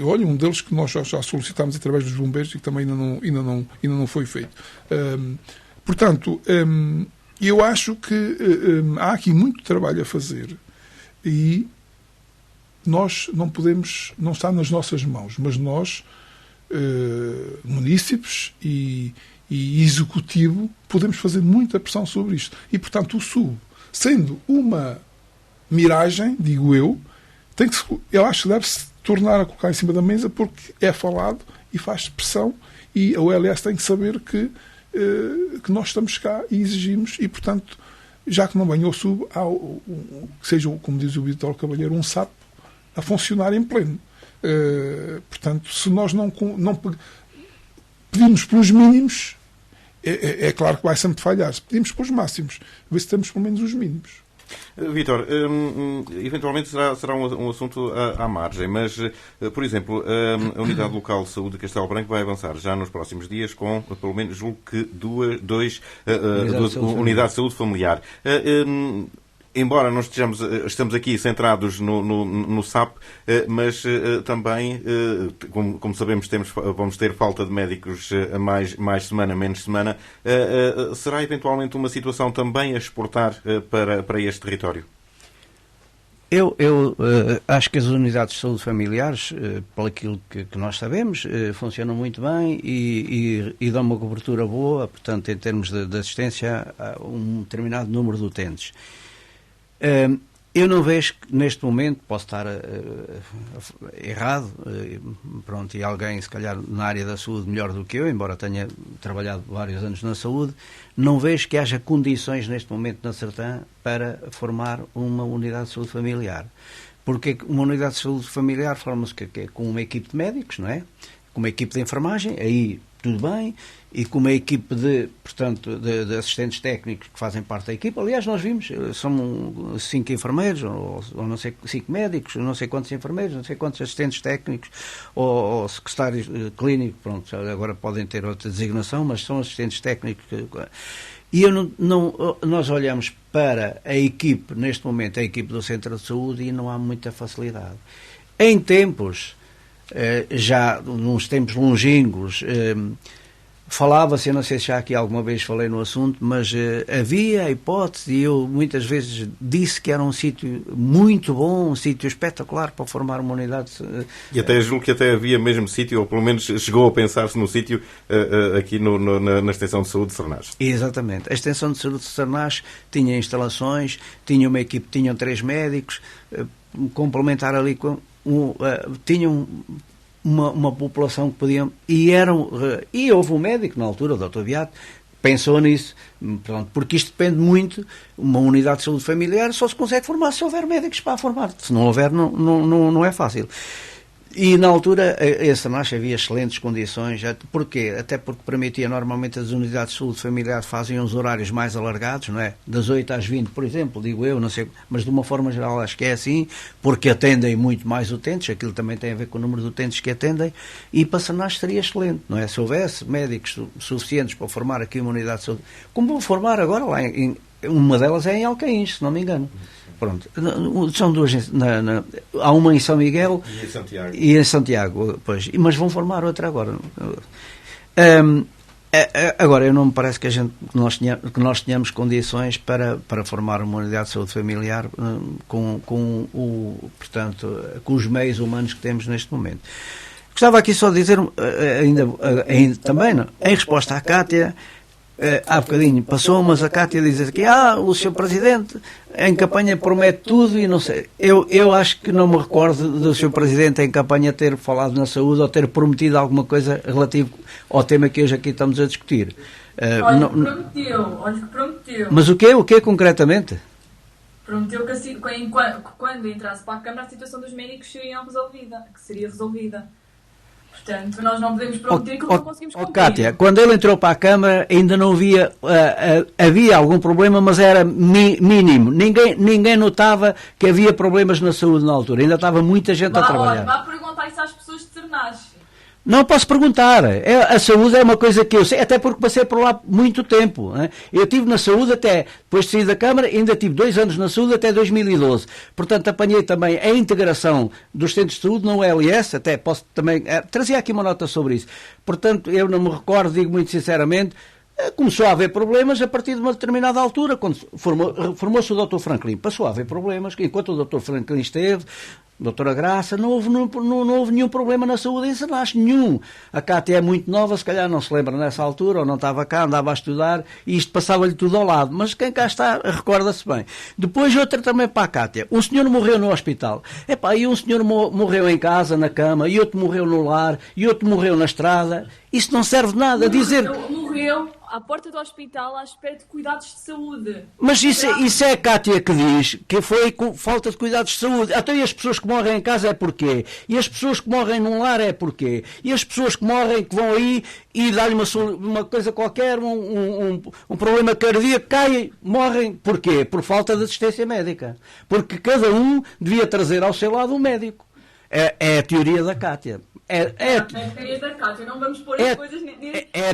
olha, um deles que nós já solicitámos através dos bombeiros e que também ainda não foi feito. Portanto, eu acho que há aqui muito trabalho a fazer e nós não está nas nossas mãos, mas nós, munícipes e executivo, podemos fazer muita pressão sobre isto. E, portanto, o SUB, sendo uma miragem, digo eu acho que deve-se tornar a colocar em cima da mesa, porque é falado e faz pressão, e a ULS tem que saber que nós estamos cá e exigimos, e, portanto, já que não venha o SUB, que seja, como diz o Vítor Cavalheiro, um sapo a funcionar em pleno. Portanto, se nós não pedimos pelos mínimos, é claro que vai sempre falhar. Se pedimos pelos máximos, ver se temos pelo menos os mínimos. Vítor, eventualmente será um assunto à margem, mas, por exemplo, a Unidade Local de Saúde de Castelo Branco vai avançar já nos próximos dias com, pelo menos, julgo que duas unidades de saúde familiar. embora não estamos aqui centrados no SAP, mas também, como sabemos, vamos ter falta de médicos mais semana, menos semana. Será eventualmente uma situação também a exportar para este território? Eu acho que as unidades de saúde familiares, pelo aquilo que nós sabemos, funcionam muito bem e dão uma cobertura boa, portanto, em termos de assistência a um determinado número de utentes. Eu não vejo que neste momento, posso estar errado, pronto, e alguém se calhar na área da saúde melhor do que eu, embora tenha trabalhado vários anos na saúde, não vejo que haja condições neste momento na Sertã para formar uma unidade de saúde familiar. Porque uma unidade de saúde familiar forma-se com uma equipe de médicos, não é? Com uma equipe de enfermagem, aí tudo bem, e com uma equipe de assistentes técnicos que fazem parte da equipe. Aliás, nós vimos, são 5 enfermeiros, ou não sei, 5 médicos, não sei quantos enfermeiros, não sei quantos assistentes técnicos, ou secretários clínicos, pronto, agora podem ter outra designação, mas são assistentes técnicos. E nós olhamos para a equipe, neste momento, a equipe do Centro de Saúde, e não há muita facilidade. Em tempos, já nos tempos longínquos, falava-se, eu não sei se já aqui alguma vez falei no assunto, mas havia a hipótese, e eu muitas vezes disse que era um sítio muito bom, um sítio espetacular para formar uma unidade. E até julgo que até havia mesmo sítio, ou pelo menos chegou a pensar-se no sítio aqui na Extensão de Saúde de Sernás. Exatamente. A Extensão de Saúde de Sernás tinha instalações, tinha uma equipe, tinham 3 médicos, complementar ali com tinham uma população que podiam, e houve um médico na altura, o Dr. Beato, pensou nisso, pronto, porque isto depende muito, uma unidade de saúde familiar só se consegue formar se houver médicos para formar, se não houver não é fácil. E na altura, em Sernás havia excelentes condições. Porquê? Até porque permitia, normalmente as unidades de saúde familiar fazem uns horários mais alargados, não é? Das 8 às 20, por exemplo, digo eu, não sei, mas de uma forma geral acho que é assim, porque atendem muito mais utentes, aquilo também tem a ver com o número de utentes que atendem, e para Sernás seria excelente, não é? Se houvesse médicos suficientes para formar aqui uma unidade de saúde, como vão formar agora lá uma delas é em Alcaíns, se não me engano. Pronto, são duas, há uma em São Miguel e em Santiago, pois, mas vão formar outra agora. Agora, eu não me parece que nós tenhamos condições para formar uma unidade de saúde familiar portanto, com os meios humanos que temos neste momento. Gostava aqui só de dizer, ainda também, não? Em resposta à Cátia, há bocadinho passou, mas a Cátia diz aqui, o Sr. Presidente em campanha promete tudo e não sei. Eu acho que não me recordo do Sr. Presidente em campanha ter falado na saúde ou ter prometido alguma coisa relativo ao tema que hoje aqui estamos a discutir. Olha que prometeu. Mas o quê concretamente? Prometeu que quando entrasse para a Câmara a situação dos médicos seria resolvida. Portanto, nós não podemos prometer que não conseguimos cumprir. Cátia, quando ele entrou para a Câmara ainda não havia, havia algum problema, mas era mínimo. Ninguém notava que havia problemas na saúde na altura. Ainda estava muita gente a trabalhar. Vá perguntar isso às pessoas de Sernás. Não posso perguntar. A saúde é uma coisa que eu sei, até porque passei por lá muito tempo. Né? Eu estive na saúde até, depois de sair da Câmara, ainda tive 2 anos na saúde até 2012. Portanto, apanhei também a integração dos centros de saúde no LS, até posso também... trazia aqui uma nota sobre isso. Portanto, eu não me recordo, digo muito sinceramente, começou a haver problemas a partir de uma determinada altura, quando formou-se o Dr. Franklin. Passou a haver problemas, enquanto o Dr. Franklin esteve... Doutora Graça, não houve nenhum problema na saúde em Sernás, nenhum. A Cátia é muito nova, se calhar não se lembra nessa altura, ou não estava cá, andava a estudar, e isto passava-lhe tudo ao lado. Mas quem cá está, recorda-se bem. Depois outra também para a Cátia. Um senhor morreu no hospital. E um senhor morreu em casa, na cama, e outro morreu no lar, e outro morreu na estrada. Isso não serve de nada. Morreu à porta do hospital à espera de cuidados de saúde. Mas isso é a Cátia que diz que foi com falta de cuidados de saúde. Até as pessoas que morrem em casa é porquê? E as pessoas que morrem num lar é porquê? E as pessoas que morrem, que vão aí e dá-lhe uma coisa qualquer, um problema cardíaco, caem, morrem. Porquê? Por falta de assistência médica. Porque cada um devia trazer ao seu lado um médico. É a teoria da Cátia. É a teoria da Cátia, não vamos pôr as coisas nesse... É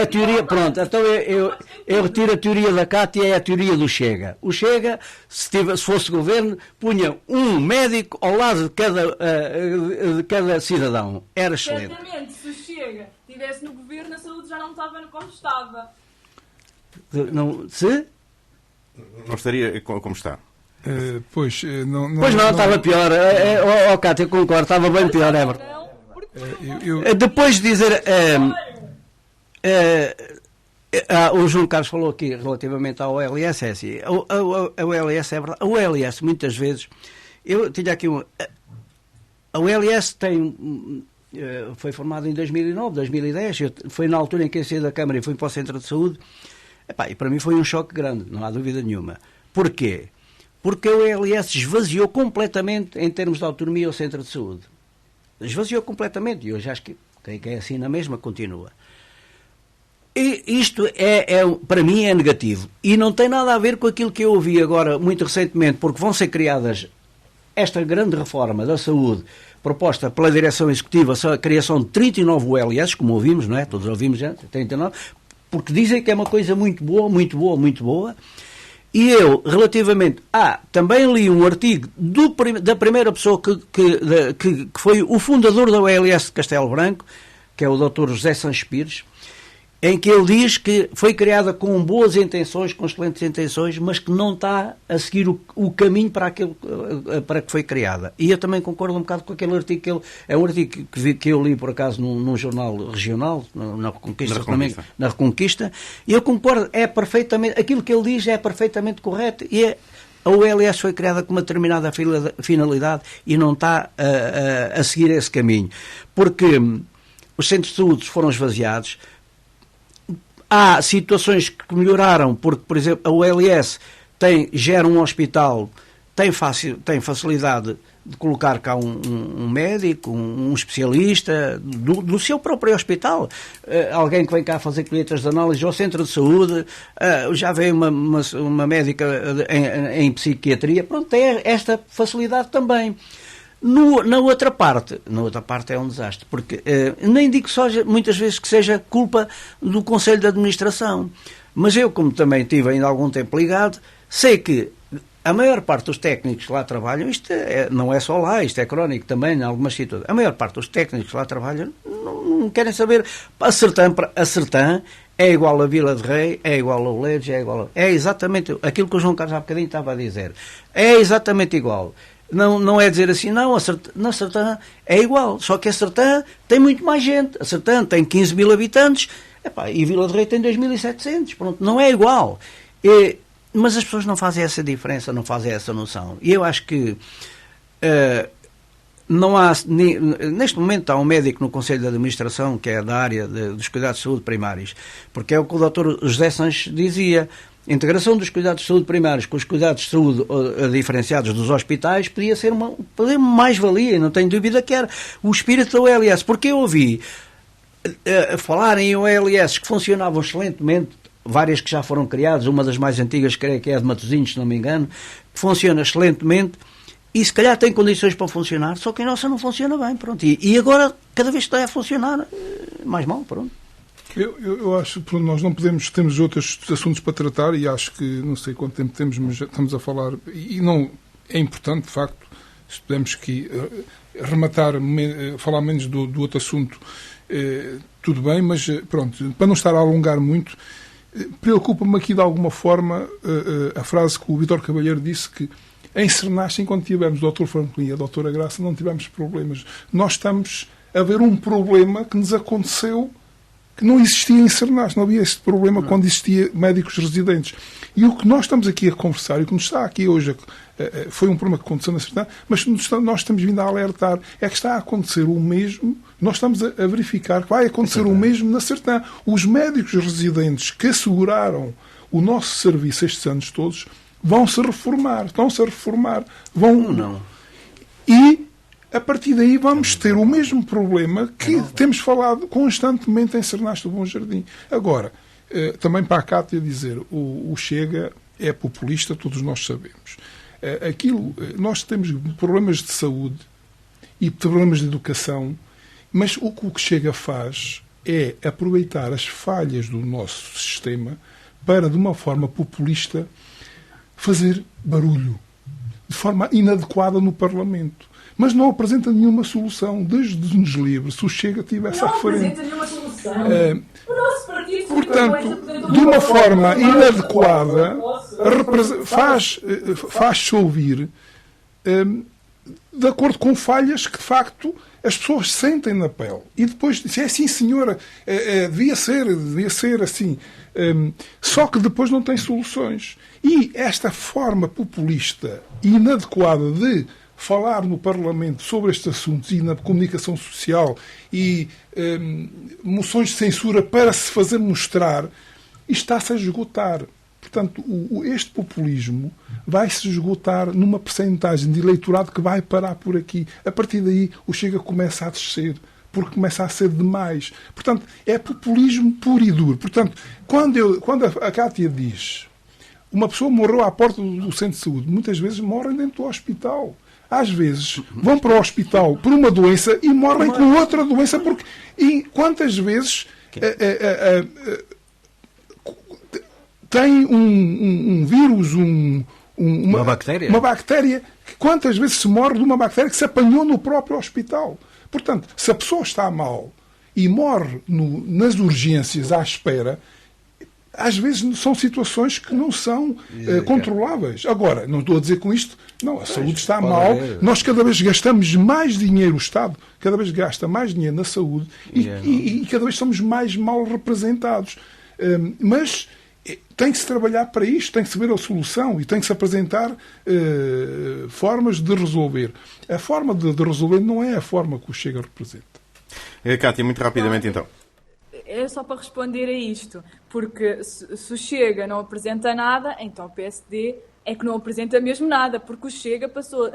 a teoria, pronto, então eu retiro a teoria da Cátia, é a teoria do Chega. O Chega, se fosse governo, punha um médico ao lado de cada cidadão. Era excelente. Certamente, se o Chega estivesse no governo, a saúde já não estava como estava. Não estaria como está. Pois não, estava pior. Cátia, eu concordo, estava bem pior, é verdade. Depois de dizer... o João Carlos falou aqui relativamente ao OLS, é assim, a OLS é verdade. A OLS, muitas vezes, eu tinha aqui a OLS foi formada em 2009, 2010, foi na altura em que eu saí da Câmara e fui para o Centro de Saúde, e para mim foi um choque grande, não há dúvida nenhuma. Porquê? Porque a OLS esvaziou completamente, em termos de autonomia, o Centro de Saúde. Esvaziou completamente, e hoje acho que é assim na mesma, continua. E isto para mim é negativo, e não tem nada a ver com aquilo que eu ouvi agora muito recentemente, porque vão ser criadas esta grande reforma da saúde proposta pela Direção Executiva, a criação de 39 OLS, como ouvimos, não é? Todos ouvimos já, 39, porque dizem que é uma coisa muito boa, muito boa, muito boa. E eu, relativamente... também li um artigo da primeira pessoa que foi o fundador da OLS de Castelo Branco, que é o Dr. José Sanches Pires, em que ele diz que foi criada com boas intenções, com excelentes intenções, mas que não está a seguir o caminho para que foi criada. E eu também concordo um bocado com aquele artigo, é um artigo que eu li, por acaso, num jornal regional, na Reconquista, e eu concordo, aquilo que ele diz é perfeitamente correto, e a OLS foi criada com uma determinada finalidade e não está a seguir esse caminho. Porque os centros de saúde foram esvaziados. Há situações que melhoraram, porque, por exemplo, a OLS gera um hospital, tem facilidade de colocar cá um médico, um especialista do seu próprio hospital, alguém que vem cá fazer colheitas de análise ao centro de saúde, já veio uma médica em psiquiatria, pronto, tem esta facilidade também. Na outra parte é um desastre, porque nem digo só muitas vezes que seja culpa do Conselho de Administração, mas eu, como também estive ainda algum tempo ligado, sei que a maior parte dos técnicos que lá trabalham, não é só lá, isto é crónico também em algumas situações, a maior parte dos técnicos que lá trabalham não querem saber. A Sertã é igual a Vila de Rei, é igual a Oleiros, é exatamente aquilo que o João Carlos há bocadinho estava a dizer, é exatamente igual. Não é dizer assim, não, na Sertã é igual, só que a Sertã tem muito mais gente. A Sertã tem 15 mil habitantes e Vila de Rei tem 2.700, pronto, não é igual. Mas as pessoas não fazem essa diferença, não fazem essa noção. E eu acho que não há, neste momento há um médico no Conselho de Administração que é da área dos cuidados de saúde primários, porque é o que o Dr. José Sanches dizia. A integração dos cuidados de saúde primários com os cuidados de saúde diferenciados dos hospitais podia ser uma mais-valia, não tenho dúvida que era. O espírito da OLS, porque eu ouvi falar em OLS que funcionavam excelentemente, várias que já foram criadas, uma das mais antigas creio que é a de Matosinhos, se não me engano, que funciona excelentemente e se calhar tem condições para funcionar, só que a nossa não funciona bem, pronto. E agora, cada vez que está a funcionar, mais mal, pronto. Eu acho que nós não podemos, temos outros assuntos para tratar e acho que, não sei quanto tempo temos, mas já estamos a falar, e não é importante, de facto, se pudermos aqui rematar, falar menos do outro assunto, tudo bem, mas pronto, para não estar a alongar muito, preocupa-me aqui de alguma forma a frase que o Vítor Cavalheiro disse que em Cernache, enquanto tivemos o Dr. Franklin e a Doutora Graça, não tivemos problemas. Nós estamos a ver um problema que nos aconteceu que não existia em Cernache, não havia esse problema quando existia médicos residentes. E o que nós estamos aqui a conversar, e o que nos está aqui hoje, foi um problema que aconteceu na Sertã, mas nós estamos vindo a alertar, é que está a acontecer o mesmo, nós estamos a verificar que vai acontecer o mesmo na Sertã. Os médicos residentes que asseguraram o nosso serviço estes anos todos vão-se reformar, estão-se a reformar, vão... E a partir daí vamos ter o mesmo problema que temos falado constantemente em Cernache do Bom Jardim. Agora, também para a Cátia dizer, o Chega é populista, todos nós sabemos. Nós temos problemas de saúde e problemas de educação, mas o que o Chega faz é aproveitar as falhas do nosso sistema para, de uma forma populista, fazer barulho, de forma inadequada no Parlamento. Mas não apresenta nenhuma solução. Desde-nos livre, se o Chega tivesse à frente. Não apresenta nenhuma solução. O nosso partido, portanto, de uma forma inadequada, faz-se ouvir de acordo com falhas que, de facto, as pessoas sentem na pele. E depois dizem, sim, senhora, devia ser assim. Só que depois não tem soluções. E esta forma populista e inadequada de falar no Parlamento sobre estes assuntos e na comunicação social e moções de censura para se fazer mostrar, está-se a esgotar. Portanto, este populismo vai se esgotar numa percentagem de eleitorado que vai parar por aqui. A partir daí, o Chega começa a descer, porque começa a ser demais. Portanto, é populismo puro e duro. Portanto, quando a Cátia diz uma pessoa morreu à porta do centro de saúde, muitas vezes morrem dentro do hospital. Às vezes vão para o hospital por uma doença e morrem com outra doença. Porque, e quantas vezes tem um vírus, uma bactéria, que quantas vezes se morre de uma bactéria que se apanhou no próprio hospital. Portanto, se a pessoa está mal e morre nas urgências à espera, às vezes são situações que não são controláveis. Agora, não estou a dizer com isto, não, a saúde está mal, nós cada vez gastamos mais dinheiro, o Estado cada vez gasta mais dinheiro na saúde e cada vez somos mais mal representados. Mas tem que se trabalhar para isto, tem que se ver a solução e tem que se apresentar formas de resolver. A forma de resolver não é a forma que o Chega representa. Cátia, muito rapidamente então. É só para responder a isto, porque se o Chega não apresenta nada, então o PSD é que não apresenta mesmo nada, porque o Chega passou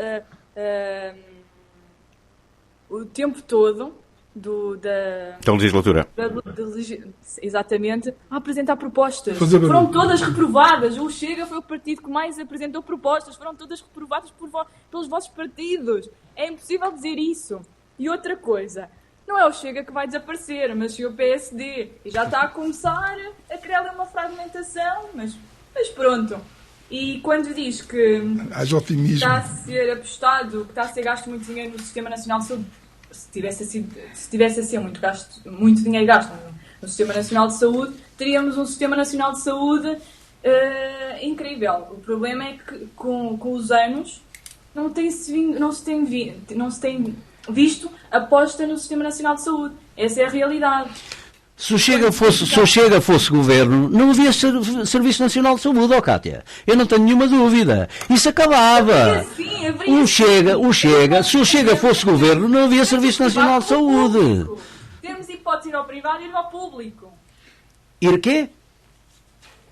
o tempo todo da legislatura. Exatamente, a apresentar propostas. Foram todas reprovadas. O Chega foi o partido que mais apresentou propostas. Foram todas reprovadas pelos vossos partidos. É impossível dizer isso. E outra coisa, não é o Chega que vai desaparecer, mas sim o PSD. E já está a começar a criar uma fragmentação, mas pronto. E quando diz que está a ser apostado, que está a ser gasto muito dinheiro no Sistema Nacional de Saúde, se tivesse a ser muito dinheiro gasto no Sistema Nacional de Saúde, teríamos um Sistema Nacional de Saúde incrível. O problema é que com os anos não se tem visto aposta no Sistema Nacional de Saúde. Essa é a realidade. Se o Chega fosse governo, não havia Serviço Nacional de Saúde, Cátia. Eu não tenho nenhuma dúvida. Isso acabava. O Chega, se o Chega fosse governo, não havia Serviço Nacional de Saúde. Temos hipótese de ir ao privado e ir ao público. Ir quê?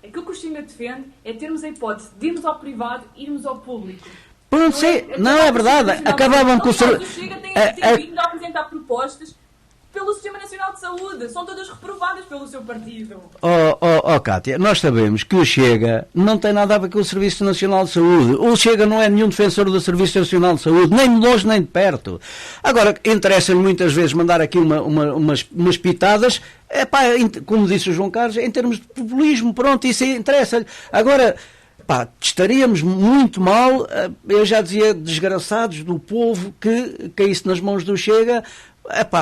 Aquilo que o Chega defende é termos a hipótese de irmos ao privado e irmos ao público. Pronto, não é verdade. Acabavam com o Chega tem vindo a apresentar propostas pelo Sistema Nacional de Saúde. São todas reprovadas pelo seu partido. Cátia, nós sabemos que o Chega não tem nada a ver com o Serviço Nacional de Saúde. O Chega não é nenhum defensor do Serviço Nacional de Saúde, nem de longe nem de perto. Agora, interessa-lhe muitas vezes mandar aqui umas pitadas, como disse o João Carlos, em termos de populismo, pronto, isso interessa-lhe. Agora, estaríamos muito mal, eu já dizia, desgraçados do povo que caísse nas mãos do Chega.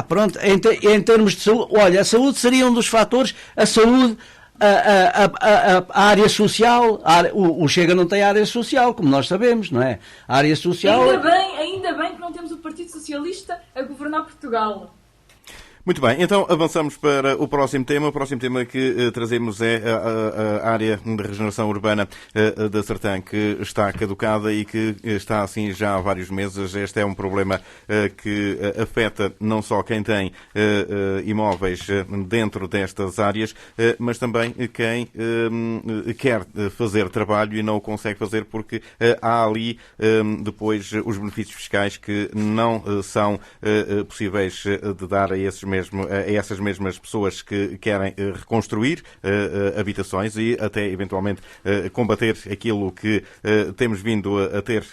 Pronto, em termos de saúde, olha, a saúde seria um dos fatores, a saúde, a área social, o Chega não tem área social, como nós sabemos, não é? A área social... Ainda bem que não temos o Partido Socialista a governar Portugal. Muito bem, então avançamos para o próximo tema. O próximo tema que trazemos é a área de regeneração urbana da Sertã, que está caducada e que está assim já há vários meses. Este é um problema que afeta não só quem tem imóveis dentro destas áreas, mas também quem quer fazer trabalho e não o consegue fazer porque há ali depois os benefícios fiscais que não são possíveis de dar a esses essas mesmas pessoas que querem reconstruir habitações e até eventualmente combater aquilo que temos vindo a ter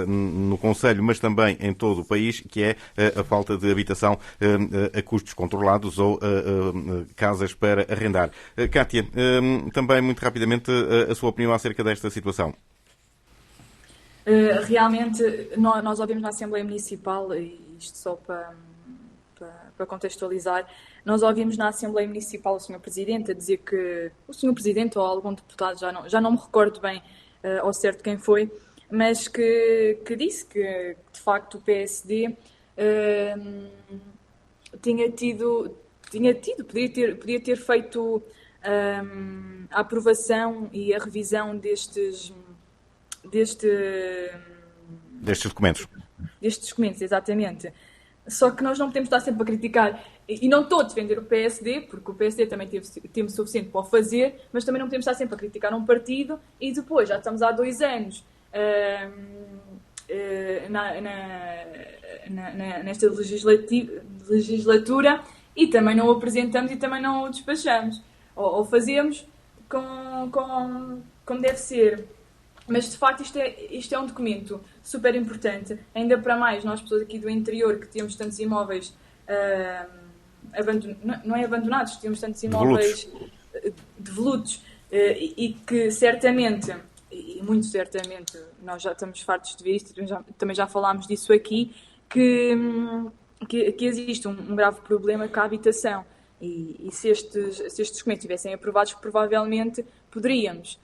no Concelho, mas também em todo o país, que é a falta de habitação a custos controlados ou casas para arrendar. Cátia, também muito rapidamente a sua opinião acerca desta situação. Realmente, nós ouvimos na Assembleia Municipal, e isto só para contextualizar, nós ouvimos na Assembleia Municipal o Sr. Presidente a dizer que, o Sr. Presidente ou algum deputado, já não me recordo bem ao certo quem foi, mas que disse que, de facto, o PSD podia ter feito a aprovação e a revisão destes documentos. Destes documentos, exatamente. Só que nós não podemos estar sempre a criticar, e não estou a defender o PSD, porque o PSD também teve tempo suficiente para o fazer, mas também não podemos estar sempre a criticar um partido e depois, já estamos há 2 anos nesta legislatura e também não o apresentamos e também não o despachamos. Ou fazemos como deve ser. Mas, de facto, isto é um documento super importante. Ainda para mais, nós, pessoas aqui do interior, que temos tantos imóveis não é abandonados, temos tantos imóveis devolutos e que certamente, e muito certamente, nós já estamos fartos de ver isto, também já falámos disso aqui, que existe um grave problema com a habitação. E se estes documentos estivessem aprovados, provavelmente poderíamos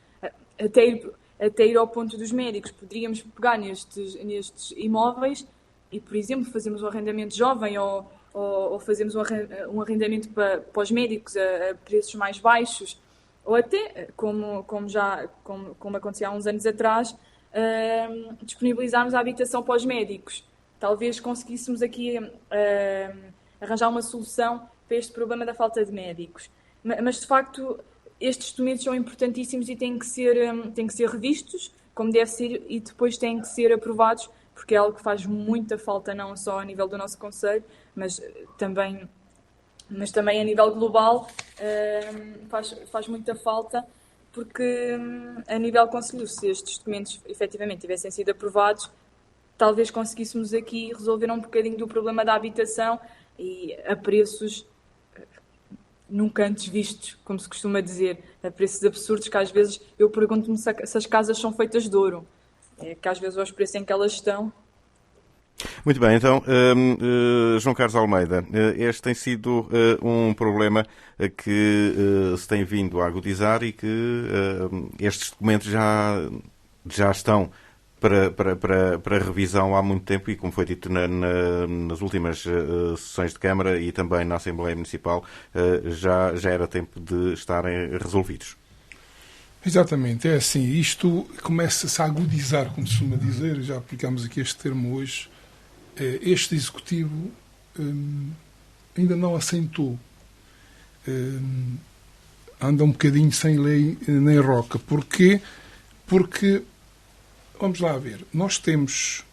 até ir ao ponto dos médicos, poderíamos pegar nestes imóveis e, por exemplo, fazermos um arrendamento jovem ou fazermos um arrendamento para os médicos a preços mais baixos, ou até, como acontecia há uns anos atrás, disponibilizarmos a habitação para os médicos. Talvez conseguíssemos aqui arranjar uma solução para este problema da falta de médicos. Mas, de facto, estes documentos são importantíssimos e têm que ser revistos, como deve ser, e depois têm que ser aprovados, porque é algo que faz muita falta, não só a nível do nosso Concelho, mas também a nível global faz muita falta, porque a nível concelho, se estes documentos efetivamente tivessem sido aprovados, talvez conseguíssemos aqui resolver um bocadinho do problema da habitação e a preços nunca antes vistos, como se costuma dizer, a preços absurdos, que às vezes eu pergunto-me se as casas são feitas de ouro, que às vezes aos preços em que elas estão. Muito bem, então, João Carlos Almeida, este tem sido um problema que se tem vindo a agudizar e que estes documentos já estão para revisão há muito tempo e, como foi dito nas últimas sessões de Câmara e também na Assembleia Municipal, já era tempo de estarem resolvidos. Exatamente, é assim, isto começa-se a agudizar, como se costuma dizer, já aplicamos aqui este termo hoje. Este Executivo ainda não assentou, anda um bocadinho sem lei nem roca. Porquê? Porque, vamos lá ver, nós temos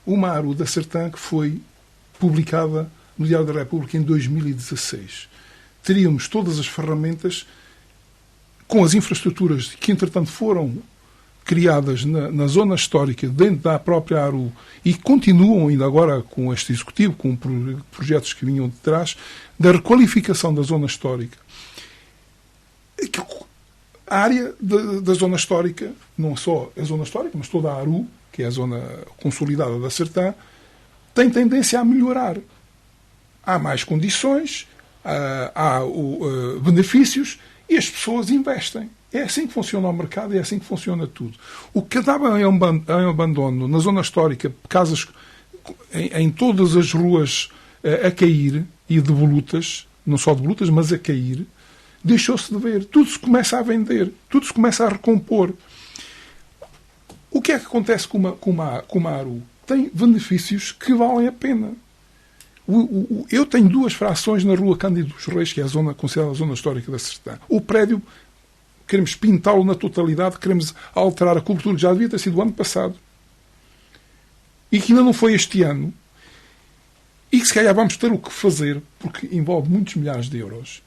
uma ARU da Sertã que foi publicada no Diário da República em 2016. Teríamos todas as ferramentas com as infraestruturas que, entretanto, foram criadas na zona histórica, dentro da própria ARU, e continuam ainda agora com este Executivo, com projetos que vinham de trás, da requalificação da zona histórica. A área da zona histórica, não só a zona histórica, mas toda a ARU, que é a zona consolidada da Sertã, tem tendência a melhorar. Há mais condições, há benefícios e as pessoas investem. É assim que funciona o mercado, é assim que funciona tudo. O que dava em abandono na zona histórica, casas em todas as ruas a cair, e de volutas, não só de volutas, mas a cair, deixou-se de ver. Tudo se começa a vender, tudo se começa a recompor. O que é que acontece com uma ARU? Tem benefícios que valem a pena. Eu tenho 2 frações na rua Cândido dos Reis, que é considerada a zona histórica da Sertã. O prédio, queremos pintá-lo na totalidade, queremos alterar a cobertura, que já devia ter sido o ano passado. E que ainda não foi este ano. e que se calhar vamos ter o que fazer, porque envolve muitos milhares de euros,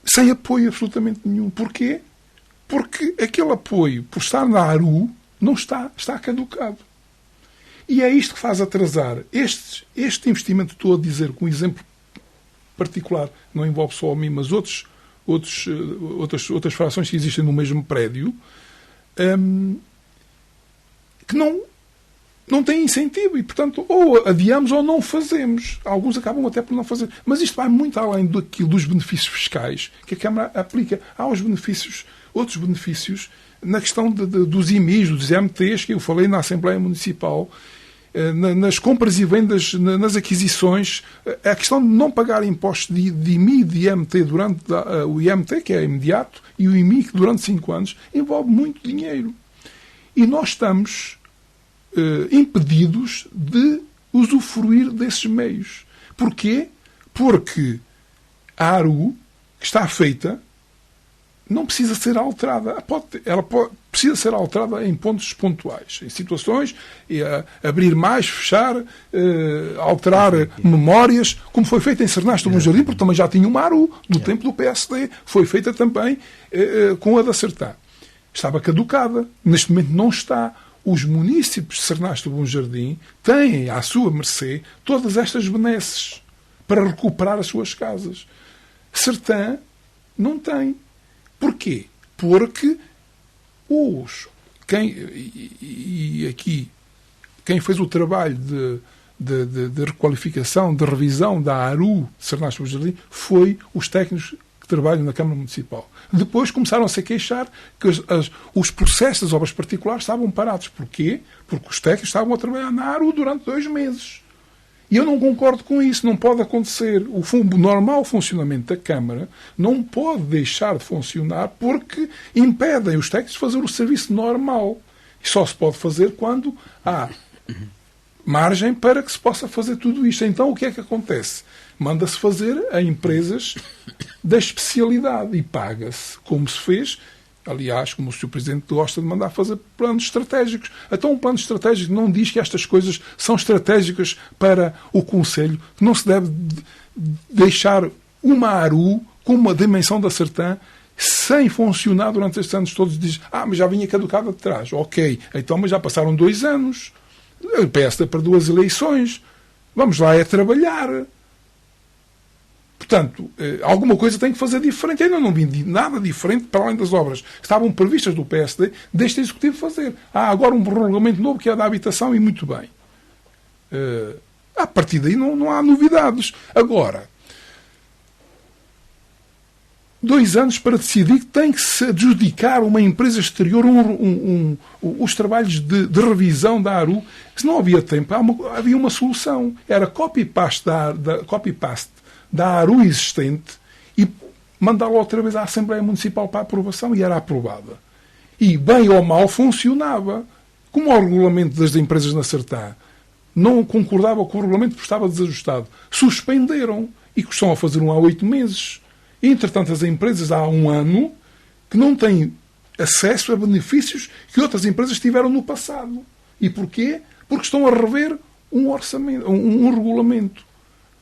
sem apoio absolutamente nenhum. Porquê? Porque aquele apoio, por estar na ARU, não está caducado. E é isto que faz atrasar este investimento. Estou a dizer com um exemplo particular, não envolve só a mim, mas outras frações que existem no mesmo prédio, que não têm incentivo e, portanto, ou adiamos ou não fazemos. Alguns acabam até por não fazer. Mas isto vai muito além dos benefícios fiscais que a Câmara aplica. Há outros benefícios na questão dos IMIs, dos IMTs, que eu falei na Assembleia Municipal, nas compras e vendas, nas aquisições, a questão de não pagar impostos de IMI e de IMT durante o IMT, que é imediato, e o IMI, que durante 5 anos, envolve muito dinheiro. E nós estamos impedidos de usufruir desses meios. Porquê? Porque a ARU, que está feita, não precisa ser alterada. Precisa ser alterada em pontos pontuais, em situações, abrir mais, fechar, alterar memórias, como foi feito em Sernasto do Bom Jardim, porque também já tinha uma ARU no tempo do PSD. Foi feita também com a da Sertã. Estava caducada. Neste momento não está. Os munícipes de Sernasto do Bom Jardim têm à sua mercê todas estas benesses para recuperar as suas casas. Sertã não tem. Porquê? Porque quem fez o trabalho de requalificação, de revisão da ARU de Sernasto do Bom Jardim foi os técnicos que trabalham na Câmara Municipal. Depois começaram-se a queixar que os processos das obras particulares estavam parados. Porquê? Porque os técnicos estavam a trabalhar na ARU durante 2 meses. E eu não concordo com isso. Não pode acontecer. O normal funcionamento da Câmara não pode deixar de funcionar porque impedem os técnicos de fazer o serviço normal. E só se pode fazer quando há margem para que se possa fazer tudo isto. Então o que é que acontece? Manda-se fazer a empresas da especialidade e paga-se, como se fez, aliás, como o Sr. Presidente gosta de mandar fazer planos estratégicos. Então um plano estratégico não diz que estas coisas são estratégicas para o Conselho, que não se deve deixar uma ARU com uma dimensão da Sertã sem funcionar durante estes anos todos. Diz, mas já vinha caducada de trás. Ok, então, mas já passaram 2 anos. O PSD perdeu as eleições. Vamos lá trabalhar. Portanto, alguma coisa tem que fazer diferente. Eu não vi nada diferente para além das obras que estavam previstas do PSD deste Executivo fazer. Há agora um regulamento novo que é da habitação e muito bem. A partir daí não há novidades. Agora, 2 anos para decidir que tem que se adjudicar uma empresa exterior os trabalhos de revisão da ARU. Se não havia tempo, havia uma solução. Era copy-paste da ARU existente e mandá-la outra vez à Assembleia Municipal para aprovação e era aprovada. E, bem ou mal, funcionava. Como o regulamento das empresas na Sertã não concordava com o regulamento porque estava desajustado, suspenderam e que estão a fazer há 8 meses. E, entretanto, as empresas há 1 ano que não têm acesso a benefícios que outras empresas tiveram no passado. E porquê? Porque estão a rever um orçamento, um regulamento.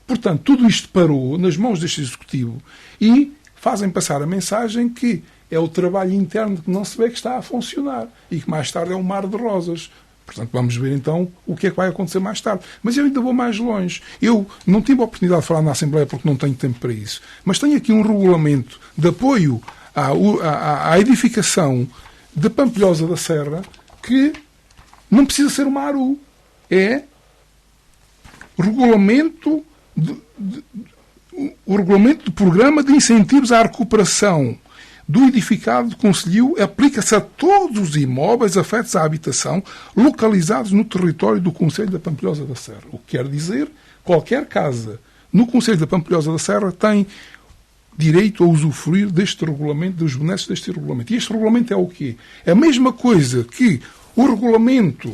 Portanto, tudo isto parou nas mãos deste Executivo e fazem passar a mensagem que é o trabalho interno que não se vê que está a funcionar e que mais tarde é um mar de rosas. Portanto, vamos ver então o que é que vai acontecer mais tarde. Mas eu ainda vou mais longe. Eu não tive a oportunidade de falar na Assembleia porque não tenho tempo para isso. Mas tenho aqui um regulamento de apoio à edificação de Pampilhosa da Serra que não precisa ser uma ARU. É regulamento o regulamento do Programa de Incentivos à Recuperação do Edificado de Concelhio aplica-se a todos os imóveis afetos à habitação localizados no território do Concelho da Pampilhosa da Serra. O que quer dizer, qualquer casa no Concelho da Pampilhosa da Serra tem direito a usufruir deste regulamento, dos benefícios deste regulamento. E este regulamento é o quê? É a mesma coisa que o regulamento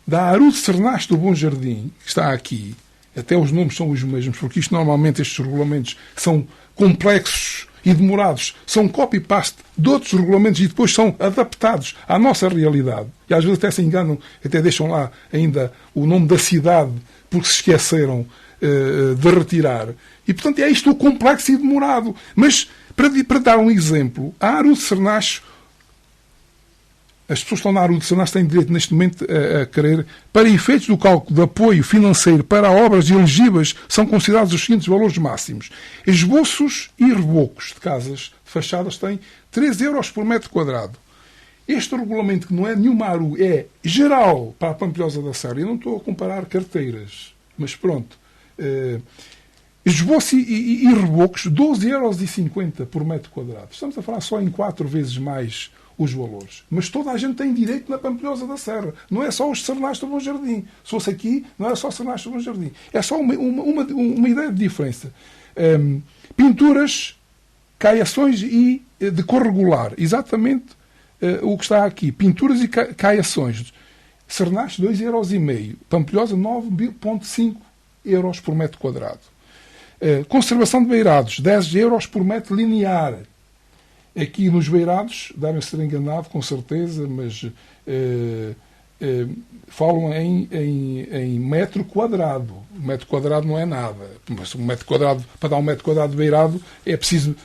da ARU de Sernasto do Bom Jardim, que está aqui. Até os nomes são os mesmos, porque isto normalmente estes regulamentos são complexos e demorados, são copy-paste de outros regulamentos e depois são adaptados à nossa realidade. E às vezes até se enganam, até deixam lá ainda o nome da cidade, porque se esqueceram de retirar. E, portanto, é isto o complexo e demorado. Mas, para dar um exemplo, a ARU de Sernacho, as pessoas que estão na ARU de Sernacho têm direito, neste momento, a querer, para efeitos do cálculo de apoio financeiro para obras elegíveis, são considerados os seguintes valores máximos. Esboços e rebocos de casas de fachadas têm 3 euros por metro quadrado. Este regulamento, que não é nenhuma ARU, é geral para a Pampilhosa da Serra. Eu não estou a comparar carteiras, mas pronto. Esboço e rebocos, 12,50 € por metro quadrado. Estamos a falar só em 4 vezes mais os valores. Mas toda a gente tem direito na Pampilhosa da Serra. Não é só os Sernaches do Bom Jardim. Se fosse aqui, não é só Sernaches do Bom Jardim. É só uma ideia de diferença. Pinturas, caiações e de cor regular. Exatamente o que está aqui. Pinturas e caiações. Sernaches, 2,5 €. Pampilhosa, 9,5 € por metro quadrado. Conservação de beirados, 10 € por metro linear. Aqui nos beirados, devem ser enganado, com certeza, mas falam em metro quadrado. Metro quadrado não é nada. Mas um metro quadrado, para dar um metro quadrado de beirado, é preciso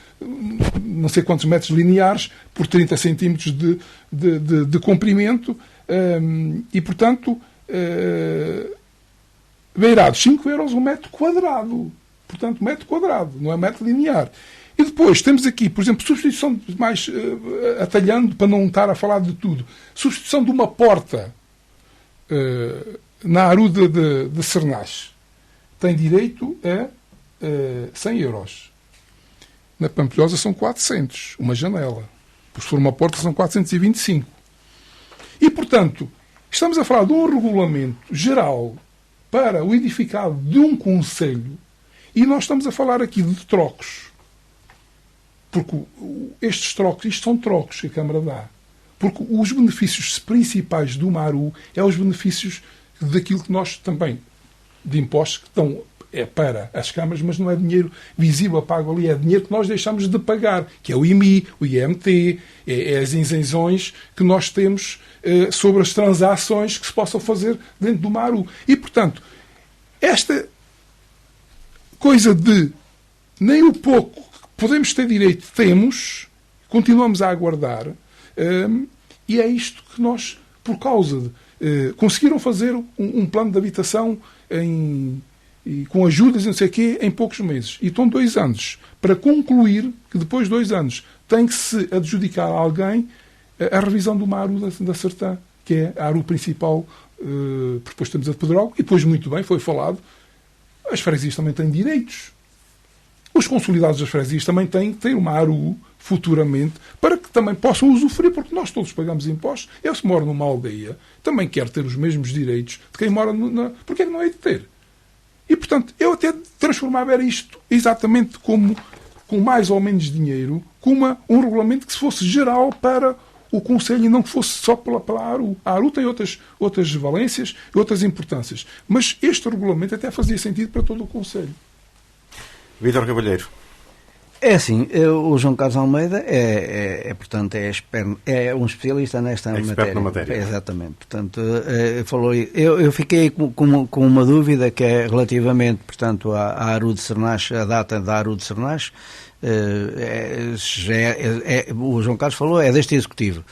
não sei quantos metros lineares por 30 centímetros de comprimento. E, portanto, beirados, 5 € um metro quadrado. Portanto, metro quadrado, não é metro linear. E depois temos aqui, por exemplo, substituição, mais atalhando, para não estar a falar de tudo, substituição de uma porta na ARU de Sernache. Tem direito a 100 €. Na Pampilhosa são 400, uma janela. Se for uma porta são 425. E, portanto, estamos a falar de um regulamento geral para o edificado de um concelho e nós estamos a falar aqui de trocos. Porque estes trocos, isto são trocos que a Câmara dá. Porque os benefícios principais do MARU é os benefícios daquilo que nós também, de impostos, que estão para as câmaras, mas não é dinheiro visível pago ali, é dinheiro que nós deixamos de pagar, que é o IMI, o IMT, é as isenções que nós temos sobre as transações que se possam fazer dentro do MARU. E, portanto, esta coisa de nem o pouco podemos ter direito, temos, continuamos a aguardar, e é isto que nós, por causa de... conseguiram fazer um plano de habitação com ajudas e não sei o quê, em poucos meses. E estão 2 anos para concluir que depois de 2 anos tem que se adjudicar a alguém a revisão de uma ARU da Sertã, que é a ARU principal, depois temos a de Pedrógão, e depois, muito bem, foi falado, as freguesias também têm direitos. Os consolidados das freguesias também têm que ter uma ARU futuramente para que também possam usufruir, porque nós todos pagamos impostos. Eu, se moro numa aldeia, também quero ter os mesmos direitos de quem mora porque é que não hei de ter? E, portanto, eu até transformava isto exatamente como, com mais ou menos dinheiro, como um regulamento que fosse geral para o Conselho e não que fosse só pela ARU. A ARU tem outras valências e outras importâncias. Mas este regulamento até fazia sentido para todo o Conselho. Vítor Cavalheiro. É assim, o João Carlos Almeida portanto, é um especialista nesta matéria. Na matéria. Exatamente. Portanto, falou, eu fiquei com uma dúvida que é relativamente, portanto, à ARU de Sernache, a data da ARU de Sernache. O João Carlos falou, é deste Executivo.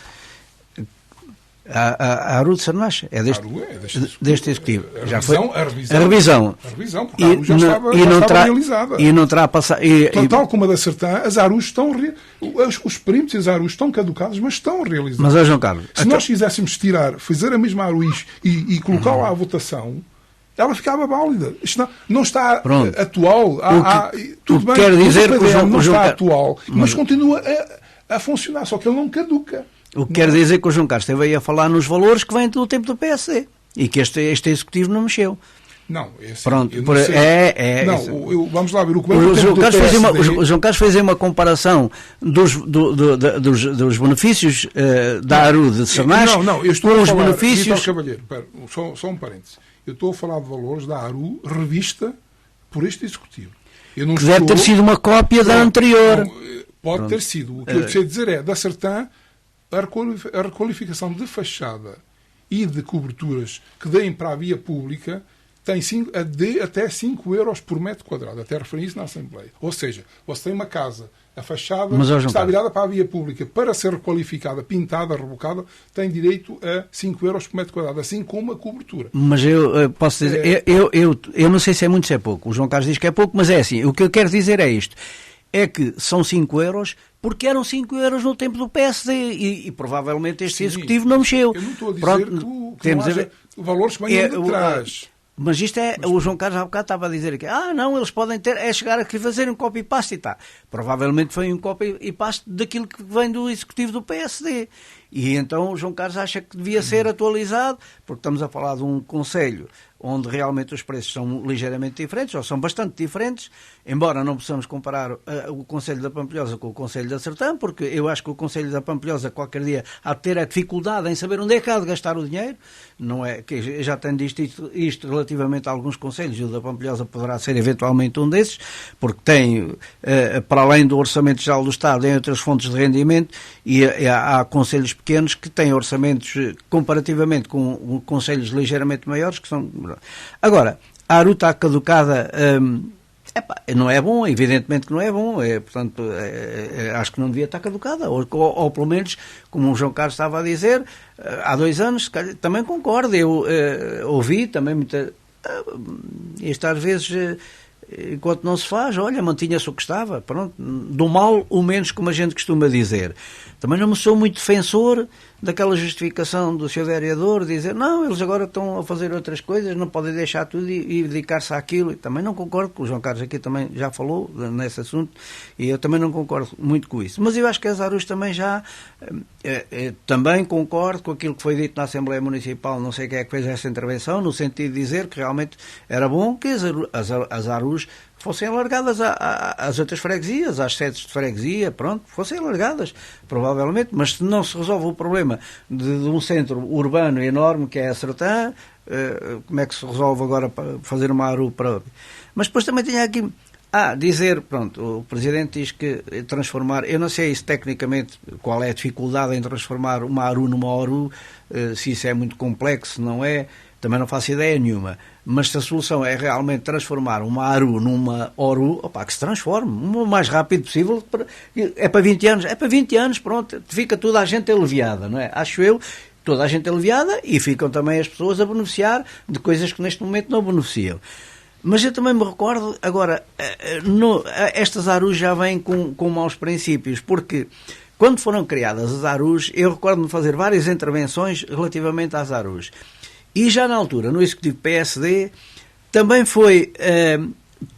A ARU de Sernache é deste Executivo. A revisão, porque a ARU já estava realizada. E não terá passado. Tal como a da Sertã, as ARUs estão. Os perímetros e as ARUs estão caducados, mas estão realizadas. Mas, João Carlos, se nós quiséssemos fazer a mesma ARU e colocá-la à votação, ela ficava válida. Isto não está atual. Tudo bem, quer dizer que o João não está atual, mas continua a funcionar, só que ele não caduca. O que quer dizer que o João Carlos esteve aí a falar nos valores que vêm do tempo do PSD e que este Executivo não mexeu. Não, é assim, pronto, vamos lá ver o que o João Carlos fez uma comparação dos benefícios da ARU de Sernache eu estou a falar, benefícios... Cavalheiro, só um parênteses. Eu estou a falar de valores da ARU revista por este Executivo. Deve ter sido uma cópia da anterior. Pode ter sido. O que eu sei dizer é, da Sertã, a requalificação de fachada e de coberturas que deem para a via pública tem até 5 euros por metro quadrado. Até referi isso na Assembleia. Ou seja, você tem uma casa, a fachada está virada para a via pública. Para ser requalificada, pintada, rebocada, tem direito a 5 euros por metro quadrado, assim como a cobertura. Mas eu posso dizer, eu não sei se é muito, se é pouco. O João Carlos diz que é pouco, mas é assim. O que eu quero dizer é isto. É que são 5 euros porque eram 5 euros no tempo do PSD e provavelmente este Executivo não mexeu. Eu não estou a dizer que não haja valores que venham de trás. Mas isto é, o João Carlos há bocado estava a dizer aqui, não, eles podem chegar aqui a fazer um copy-paste e tá. Provavelmente foi um copy-paste daquilo que vem do Executivo do PSD. E então o João Carlos acha que devia ser atualizado, porque estamos a falar de um concelho onde realmente os preços são ligeiramente diferentes, ou são bastante diferentes, embora não possamos comparar o Concelho da Pampilhosa com o Concelho da Sertã, porque eu acho que o Concelho da Pampilhosa qualquer dia há de ter a dificuldade em saber onde é que há de gastar o dinheiro, não é, que eu já tenho dito isto relativamente a alguns concelhos, e o da Pampilhosa poderá ser eventualmente um desses, porque tem, para além do Orçamento Geral do Estado, tem outras fontes de rendimento, e há concelhos pequenos que têm orçamentos comparativamente com concelhos ligeiramente maiores, que são... Agora, a ARU está caducada, não é bom, evidentemente que não é bom, portanto, acho que não devia estar caducada, ou pelo menos, como o João Carlos estava a dizer, há 2 anos, também concordo, eu ouvi também muita... isto às vezes... enquanto não se faz, olha, mantinha-se o que estava, pronto, do mal o menos, como a gente costuma dizer. Também não me sou muito defensor daquela justificação do Sr. Vereador, dizer, não, eles agora estão a fazer outras coisas, não podem deixar tudo e dedicar-se àquilo. E também não concordo, que o João Carlos aqui também já falou nesse assunto, e eu também não concordo muito com isso. Mas eu acho que as ARUs também já, também concordo com aquilo que foi dito na Assembleia Municipal, não sei quem é que fez essa intervenção, no sentido de dizer que realmente era bom que as ARUs fossem alargadas às outras freguesias, às sedes de freguesia, pronto, fossem alargadas, provavelmente, mas se não se resolve o problema de um centro urbano enorme, que é a Sertã, como é que se resolve agora para fazer uma ARU para... Mas depois também tinha aqui... dizer, pronto, o Presidente diz que transformar, eu não sei se tecnicamente qual é a dificuldade em transformar uma ARU numa ORU, se isso é muito complexo, não é, também não faço ideia nenhuma, mas se a solução é realmente transformar uma ARU numa ORU, que se transforme o mais rápido possível, é para 20 anos, pronto, fica toda a gente aliviada, não é? Acho eu, toda a gente aliviada e ficam também as pessoas a beneficiar de coisas que neste momento não beneficiam. Mas eu também me recordo, agora, estas ARUs já vêm com maus princípios, porque quando foram criadas as ARUs, eu recordo-me fazer várias intervenções relativamente às ARUs. E já na altura, no Executivo PSD, também foi,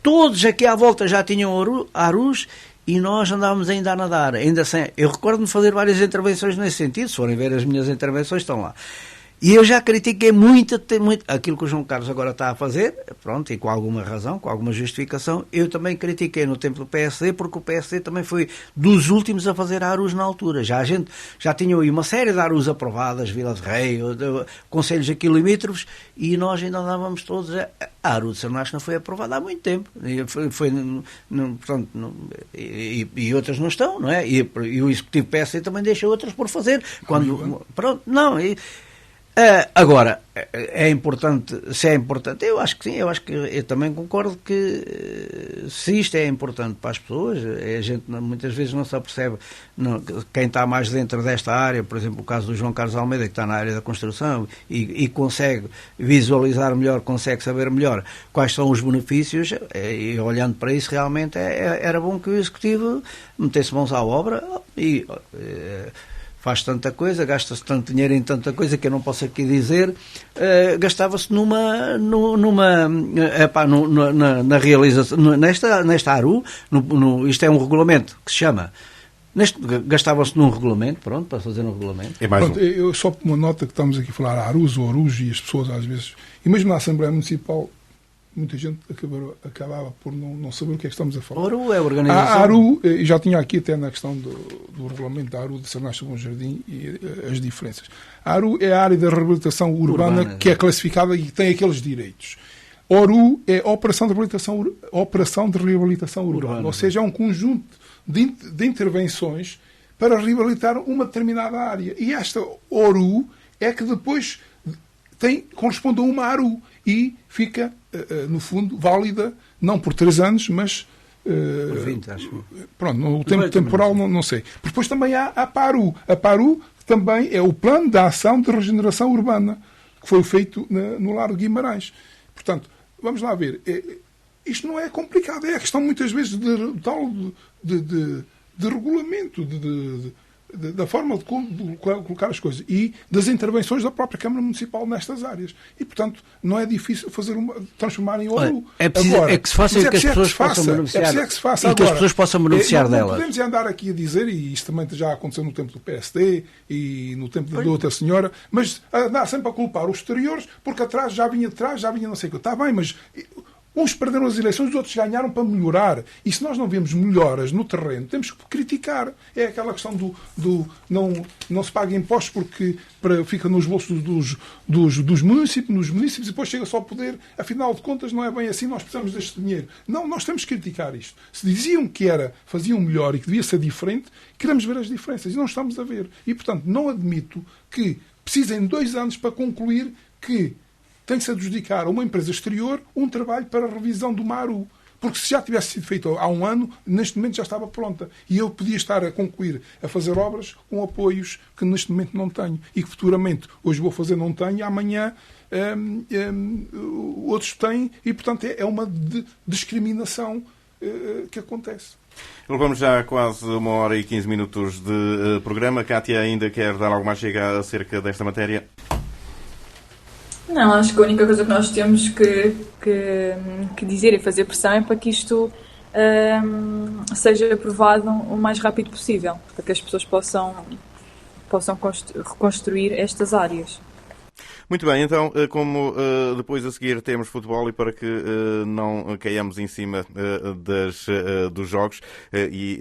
todos aqui à volta já tinham ARUs e nós andávamos ainda a nadar, ainda sem... Eu recordo-me fazer várias intervenções nesse sentido, se forem ver as minhas intervenções, estão lá. E eu já critiquei muito aquilo que o João Carlos agora está a fazer, pronto, e com alguma razão, com alguma justificação. Eu também critiquei no tempo do PSD, porque o PSD também foi dos últimos a fazer ARUs na altura. Já tinham aí uma série de ARUs aprovadas, Vila de Rei, concelhos aqui limítrofes, e nós ainda andávamos todos a ARU de Sernacho não foi aprovada há muito tempo. E outras não estão, não é? E o Executivo PSD também deixa outras por fazer. Pronto, não... Agora, é importante, se é importante, eu acho que sim, eu também concordo que se isto é importante para as pessoas, a gente muitas vezes não se apercebe, quem está mais dentro desta área, por exemplo, o caso do João Carlos Almeida, que está na área da construção e consegue visualizar melhor, consegue saber melhor quais são os benefícios, e olhando para isso realmente era bom que o Executivo metesse mãos à obra e... faz tanta coisa, gasta-se tanto dinheiro em tanta coisa que eu não posso aqui dizer, gastava-se na realização, nesta ARU, isto é um regulamento que se chama, gastava-se num regulamento, pronto, para fazer um regulamento. Pronto, eu só uma nota que estamos aqui a falar ARUs ou ARUs e as pessoas às vezes, e mesmo na Assembleia Municipal, muita gente acabava por não saber o que é que estamos a falar. ARU é a organização. A ARU, já tinha aqui até na questão do regulamento da ARU de Sernacho Bom Jardim e as diferenças. A ARU é a área da reabilitação urbana que é classificada e tem aqueles direitos. ORU é Operação de Reabilitação Urbana, ou seja, é um conjunto de intervenções para reabilitar uma determinada área. E esta ORU é que depois corresponde a uma ARU. e fica, no fundo, válida, não por 3 anos, mas... por 20, acho. Pronto, o tempo temporal não sei. Depois também há a PARU. A PARU também é o Plano de Ação de Regeneração Urbana, que foi feito no Largo de Guimarães. Portanto, vamos lá ver. Isto não é complicado. É a questão, muitas vezes, de regulamento, da forma de colocar as coisas e das intervenções da própria Câmara Municipal nestas áreas. E, portanto, não é difícil transformar em ouro. É preciso agora, que se faça e que as pessoas possam beneficiar. E que as pessoas possam beneficiar delas. Não podemos andar aqui a dizer, e isto também já aconteceu no tempo do PSD e no tempo da outra senhora, mas andar sempre a culpar os exteriores porque atrás já vinha não sei o que. Está bem, mas... Uns perderam as eleições, os outros ganharam para melhorar. E se nós não vemos melhoras no terreno, temos que criticar. É aquela questão do não se paga impostos porque fica nos bolsos dos municípios, e depois chega só ao poder. Afinal de contas, não é bem assim, nós precisamos deste dinheiro. Não, nós temos que criticar isto. Se diziam que faziam melhor e que devia ser diferente, queremos ver as diferenças. E não estamos a ver. E, portanto, não admito que precisem de 2 anos para concluir que tem-se a adjudicar a uma empresa exterior um trabalho para a revisão do MARU. Porque se já tivesse sido feito há 1 ano, neste momento já estava pronta. E eu podia estar a concluir, a fazer obras com apoios que neste momento não tenho. E que futuramente, hoje vou fazer, não tenho, e amanhã outros têm. E, portanto, é uma discriminação que acontece. Levamos já quase 1h15 de programa. Cátia ainda quer dar alguma chega acerca desta matéria? Não, acho que a única coisa que nós temos que dizer e fazer pressão é para que isto seja aprovado o mais rápido possível, para que as pessoas possam reconstruir estas áreas. Muito bem, então, como depois a seguir temos futebol e para que não caiamos em cima dos jogos e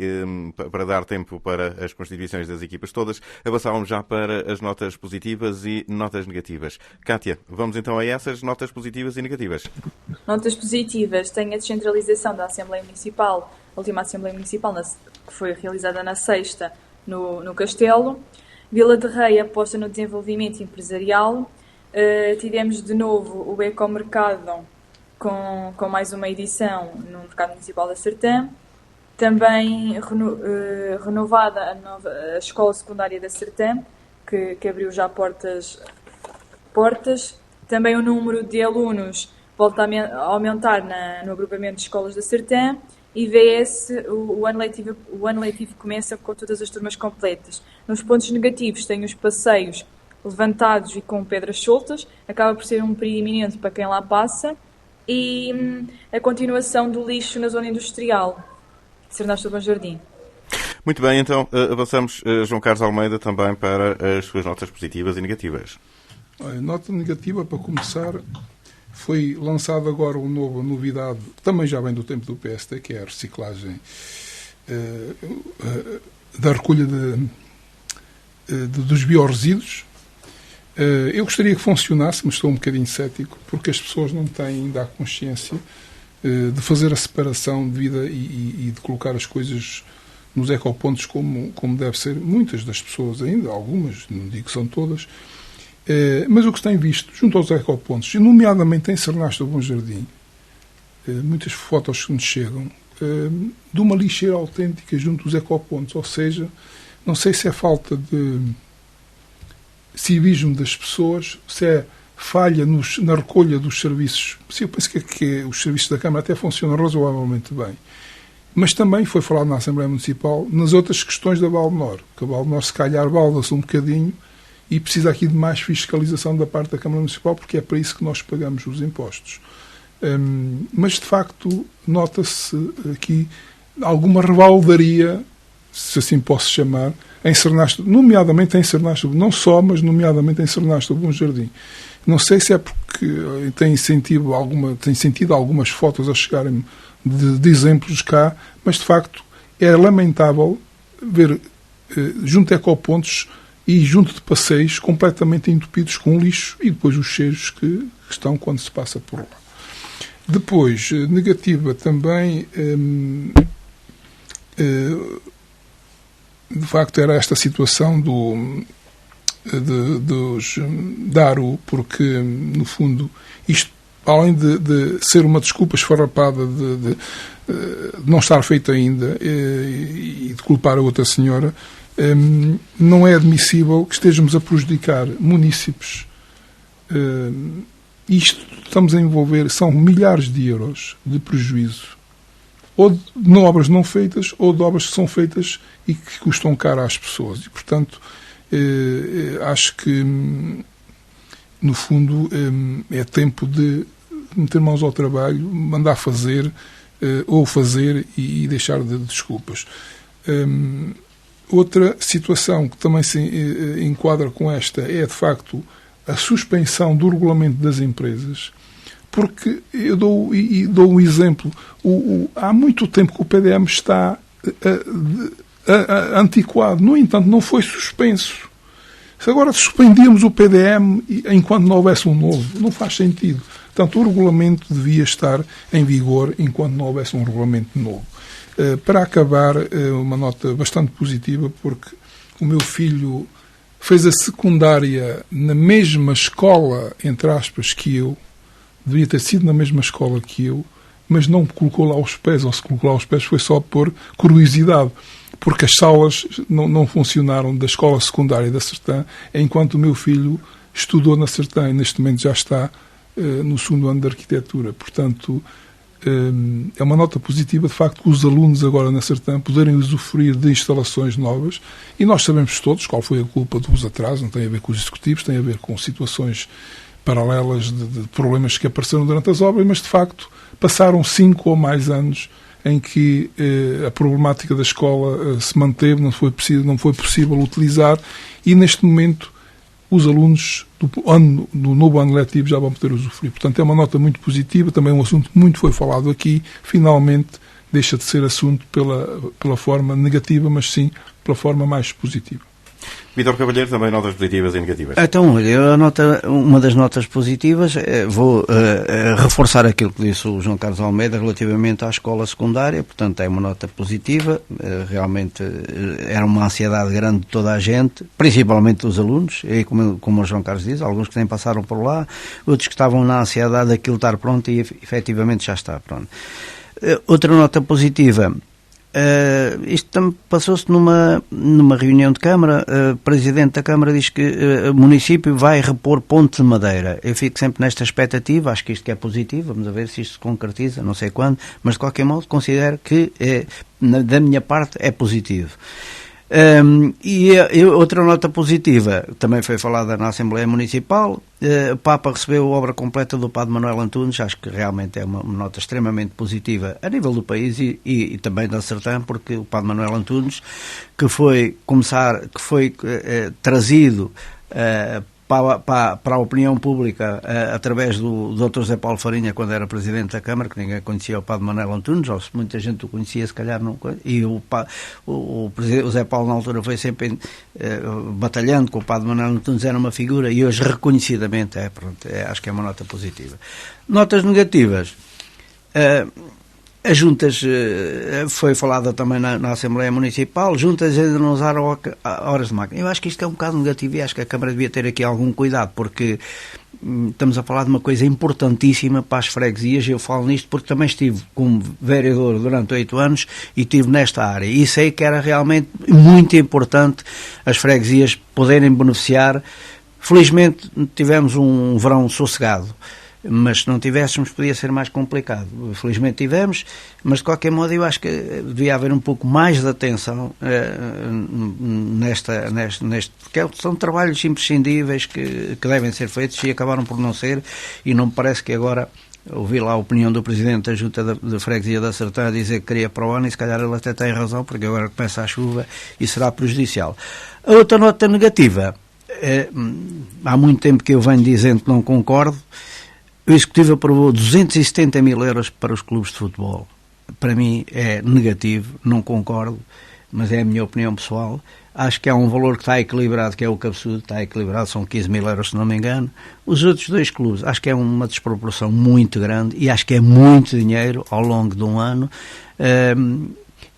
para dar tempo para as constituições das equipas todas, avançávamos já para as notas positivas e notas negativas. Cátia, vamos então a essas notas positivas e negativas. Notas positivas, tem a descentralização da Assembleia Municipal, a última Assembleia Municipal que foi realizada na sexta no Castelo. Vila de Rei aposta no desenvolvimento empresarial. Tivemos de novo o Ecomercado com mais uma edição no Mercado Municipal da Sertã. Também renovada a Escola Secundária da Sertã, que abriu já portas. Também o número de alunos volta a aumentar no agrupamento de escolas da Sertã. E VS, o ano letivo começa com todas as turmas completas. Nos pontos negativos tem os passeios levantados e com pedras soltas, acaba por ser um perigo iminente para quem lá passa, e a continuação do lixo na zona industrial de Sernasto do Bom Jardim. Muito bem, então avançamos, João Carlos Almeida, também para as suas notas positivas e negativas. Nota negativa, para começar, foi lançada agora uma nova novidade, também já vem do tempo do PSD, que é a reciclagem da recolha dos biorresíduos. Eu gostaria que funcionasse, mas estou um bocadinho cético, porque as pessoas não têm ainda a consciência de fazer a separação de vida e de colocar as coisas nos ecopontos como deve ser. Muitas das pessoas ainda, algumas, não digo que são todas, mas o que se tem visto junto aos ecopontos, nomeadamente em Sernasto do Bom Jardim, muitas fotos que nos chegam, de uma lixeira autêntica junto aos ecopontos, ou seja, não sei se é falta de civismo das pessoas, se é falha na recolha dos serviços. Eu penso que os serviços da Câmara até funcionam razoavelmente bem. Mas também foi falado na Assembleia Municipal nas outras questões da Valmenor, que a Valmenor se calhar balda-se um bocadinho e precisa aqui de mais fiscalização da parte da Câmara Municipal, porque é para isso que nós pagamos os impostos. Mas, de facto, nota-se aqui alguma revaldaria, se assim posso chamar, em Sernasto, nomeadamente em Sernasto, não só, mas nomeadamente em Sernasto do Bom Jardim. Não sei se é porque tem sentido algumas fotos a chegarem de exemplos cá, mas de facto é lamentável ver junto a ecopontos e junto de passeios completamente entupidos com lixo e depois os cheiros que estão quando se passa por lá. Depois, negativa também, de facto era esta situação dos DARU, porque no fundo isto além de ser uma desculpa esfarrapada de não estar feito ainda e de culpar a outra senhora, não é admissível que estejamos a prejudicar munícipes. Isto estamos a envolver, são milhares de euros de prejuízo, ou de obras não feitas, ou de obras que são feitas e que custam caro às pessoas. E, portanto, acho que, no fundo, é tempo de meter mãos ao trabalho, mandar fazer, ou fazer e deixar de desculpas. Outra situação que também se enquadra com esta é, de facto, a suspensão do regulamento das empresas, porque eu dou um exemplo. Há muito tempo que o PDM está antiquado. No entanto, não foi suspenso. Se agora suspendíamos o PDM enquanto não houvesse um novo, não faz sentido. Portanto, o regulamento devia estar em vigor enquanto não houvesse um regulamento novo. Para acabar, uma nota bastante positiva, porque o meu filho fez a secundária na mesma escola, entre aspas, que eu, devia ter sido na mesma escola que eu, mas não colocou lá os pés, ou se colocou lá os pés foi só por curiosidade, porque as salas não funcionaram da escola secundária da Sertã, enquanto o meu filho estudou na Sertã e neste momento já está no segundo ano de arquitetura. Portanto, é uma nota positiva, de facto, que os alunos agora na Sertã poderem usufruir de instalações novas, e nós sabemos todos qual foi a culpa dos atrasos. Não tem a ver com os executivos, tem a ver com situações paralelas de problemas que apareceram durante as obras, mas de facto passaram 5 ou mais anos em que a problemática da escola se manteve, não foi possível utilizar, e neste momento os alunos do novo ano letivo já vão poder usufruir. Portanto, é uma nota muito positiva, também um assunto que muito foi falado aqui, finalmente deixa de ser assunto pela forma negativa, mas sim pela forma mais positiva. Vítor Cavalheiro, também notas positivas e negativas. Então, olha, uma das notas positivas, vou reforçar aquilo que disse o João Carlos Almeida relativamente à escola secundária. Portanto, é uma nota positiva. Realmente era uma ansiedade grande de toda a gente, principalmente dos alunos, e como o João Carlos diz, alguns que nem passaram por lá, outros que estavam na ansiedade daquilo estar pronto e efetivamente já está pronto. Outra nota positiva. Isto também passou-se numa reunião de Câmara. O Presidente da Câmara diz que o município vai repor pontes de madeira. Eu fico sempre nesta expectativa, acho que isto que é positivo, vamos a ver se isto se concretiza, não sei quando, mas de qualquer modo considero que da minha parte é positivo. E outra nota positiva, também foi falada na Assembleia Municipal, o Papa recebeu a obra completa do Padre Manuel Antunes. Acho que realmente é uma nota extremamente positiva a nível do país e também da Sertã, porque o Padre Manuel Antunes, que foi trazido para a opinião pública através do Dr. José Paulo Farinha, quando era Presidente da Câmara, que ninguém conhecia o Padre Manuel Antunes, ou se muita gente o conhecia, se calhar não. E o José Paulo, na altura, foi sempre batalhando com o Padre Manuel Antunes, era uma figura, e hoje reconhecidamente acho que é uma nota positiva. Notas negativas. As juntas, foi falada também na Assembleia Municipal, juntas ainda não usaram horas de máquina. Eu acho que isto é um bocado negativo e acho que a Câmara devia ter aqui algum cuidado, porque estamos a falar de uma coisa importantíssima para as freguesias. Eu falo nisto porque também estive como vereador durante 8 anos e estive nesta área e sei que era realmente muito importante as freguesias poderem beneficiar. Felizmente tivemos um verão sossegado, mas se não tivéssemos podia ser mais complicado. Felizmente tivemos, mas de qualquer modo eu acho que devia haver um pouco mais de atenção neste, porque são trabalhos imprescindíveis que devem ser feitos e acabaram por não ser, e não me parece que agora ouvi lá a opinião do Presidente da Junta de Freguesia da Sertã a dizer que queria para o ano, e se calhar ele até tem razão, porque agora começa a chuva e será prejudicial. A outra nota negativa, há muito tempo que eu venho dizendo que não concordo. O Executivo aprovou 270 mil euros para os clubes de futebol. Para mim é negativo, não concordo, mas é a minha opinião pessoal. Acho que é um valor que está equilibrado, que é o Cabeçudo, está equilibrado, são 15 mil euros, se não me engano. Os outros 2 clubes, acho que é uma desproporção muito grande e acho que é muito dinheiro ao longo de um ano.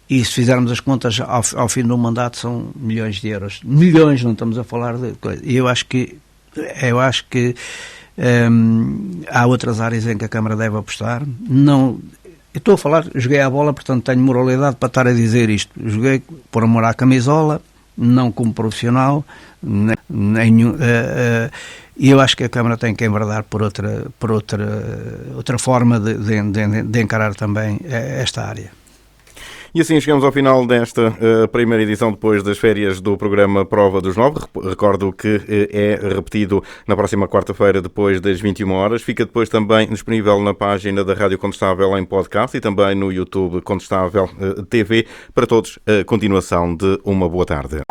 E se fizermos as contas ao fim do mandato são milhões de euros. Milhões, não estamos a falar de coisa. E eu acho que Há outras áreas em que a Câmara deve apostar. Não, eu estou a falar, joguei a bola, portanto tenho moralidade para estar a dizer isto. Joguei por amor à camisola, não como profissional, e eu acho que a Câmara tem que enverdar por outra forma de encarar também esta área. E assim chegamos ao final desta primeira edição depois das férias do programa Prova dos 9. Recordo que é repetido na próxima quarta-feira depois das 21 horas. Fica depois também disponível na página da Rádio Condestável em podcast e também no YouTube Condestável TV. Para todos, a continuação de uma boa tarde.